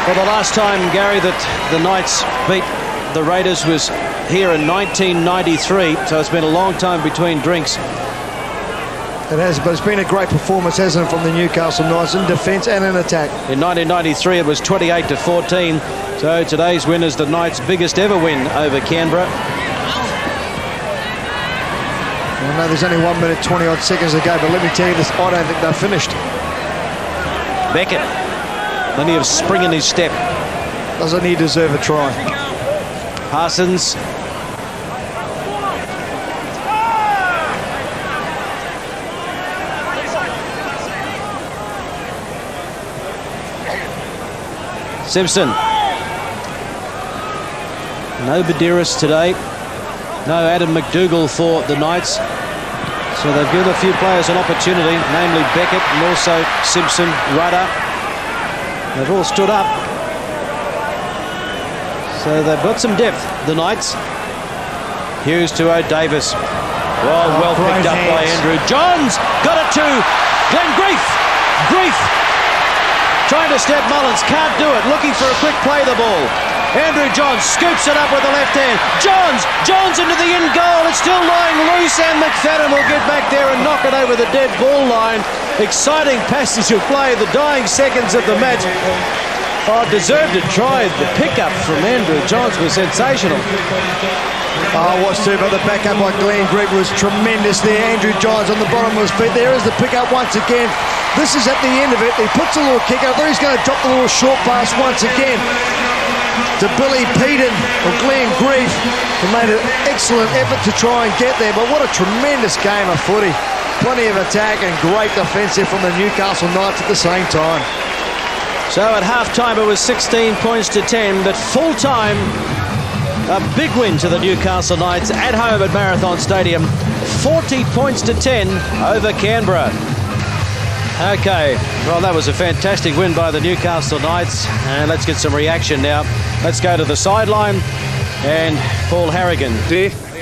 Well, the last time, Gary, that the Knights beat the Raiders was here in 1993, so it's been a long time between drinks. It has, but it's been a great performance, hasn't it, from the Newcastle Knights in defence and in attack. In 1993, it was 28 to 14, so today's win is the Knights' biggest ever win over Canberra. I know there's only 1 minute 20 odd seconds to go, but let me tell you this, I don't think they're finished. Beckett, plenty of spring in his step. Doesn't he deserve a try? Parsons. Simpson. No Badiris today. No Adam McDougall for the Knights. So they've given a few players an opportunity, namely Beckett and also Simpson, Rudder. They've all stood up. So they've got some depth, the Knights. Hughes to Davis. Well picked up by Andrew Johns. Got it to Glenn Grief. Trying to step Mullins, can't do it. Looking for a quick play the ball. Andrew Johns scoops it up with the left hand. Johns into the in goal. It's still lying loose, and McFadden will get back there and knock it over the dead ball line. Exciting passage of play, the dying seconds of the match. Oh, deserved a try. The pickup from Andrew Johns was sensational. Was too, but the backup by Glenn Grief was tremendous there. Andrew Johns on the bottom of his feet. There is the pickup once again. This is at the end of it. He puts a little kick out there. He's going to drop the little short pass once again to Billy Peden or Glenn Grief, who made an excellent effort to try and get there. But what a tremendous game of footy. Plenty of attack and great defence there from the Newcastle Knights at the same time. So at half-time it was 16 points to 10, but full-time, a big win to the Newcastle Knights at home at Marathon Stadium. 40 points to 10 over Canberra. Okay, well, that was a fantastic win by the Newcastle Knights. And let's get some reaction now. Let's go to the sideline. And Paul Harrigan.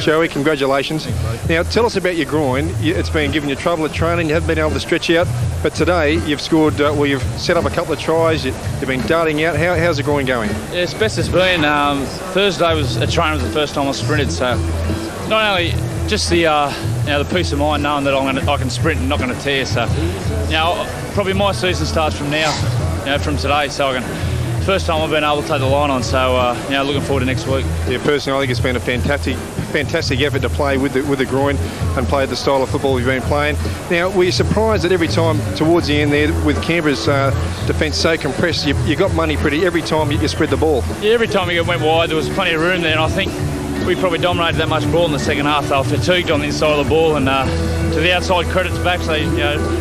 Joey, congratulations. Now, tell us about your groin. It's been giving you trouble at training. You haven't been able to stretch out. But today, you've scored, you've set up a couple of tries. You've been darting out. How's the groin going? Yeah, it's best it's been. Thursday was a train was the first time I sprinted, so not only just the the peace of mind knowing that I can sprint and not going to tear. So probably my season starts from now, from today. So I can. First time I've been able to take the line on, so looking forward to next week. Yeah, personally, I think it's been a fantastic effort to play with the groin and play the style of football you've been playing. Now, were you surprised that every time towards the end there, with Canberra's defence so compressed, you got money pretty every time you spread the ball? Yeah, every time we went wide, there was plenty of room there, and I think we probably dominated that much ball in the second half. They were fatigued on the inside of the ball, and to the outside credit's back, so they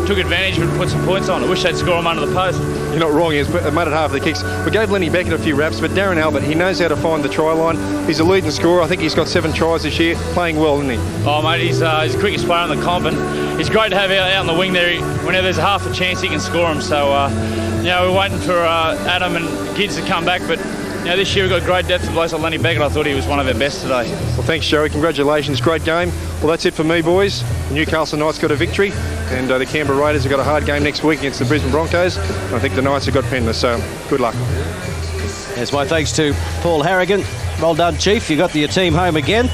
took advantage and put some points on. I wish they'd score them under the post. You're not wrong. He's made it half of the kicks. We gave Lenny Beckett a few raps, but Darren Albert, he knows how to find the try line. He's a leading scorer. I think he's got 7 tries this year, playing well, isn't he? Oh, mate, he's the quickest player in the comp, and he's great to have out on the wing there. Whenever there's a half a chance, he can score them. So, we're waiting for Adam and Gids to come back, but this year we've got great depth of blokes like Lenny Beckett. I thought he was one of our best today. Well, thanks, Joey. Congratulations. Great game. Well, that's it for me, boys. The Newcastle Knights got a victory, and the Canberra Raiders have got a hard game next week against the Brisbane Broncos. And I think the Knights have got penless, so good luck. Yes, my thanks to Paul Harrigan. Well done, Chief. You got your team home again.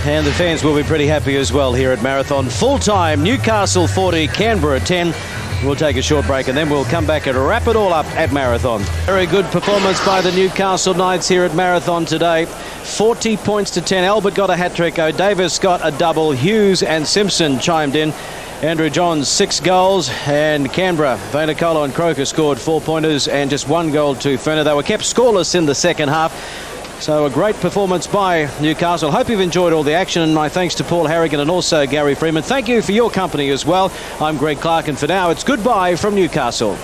And the fans will be pretty happy as well here at Marathon. Full-time, Newcastle 40, Canberra 10. We'll take a short break and then we'll come back and wrap it all up at Marathon. Very good performance by the Newcastle Knights here at Marathon today. 40 points to 10. Albert got a hat-trick. O'Davis got a double. Hughes and Simpson chimed in. Andrew Johns 6 goals, and Canberra, Vaynerkolo and Croker scored 4-pointers and just 1 goal to Ferner. They were kept scoreless in the second half. So a great performance by Newcastle. Hope you've enjoyed all the action, and my thanks to Paul Harrigan and also Gary Freeman. Thank you for your company as well. I'm Greg Clark, and for now it's goodbye from Newcastle.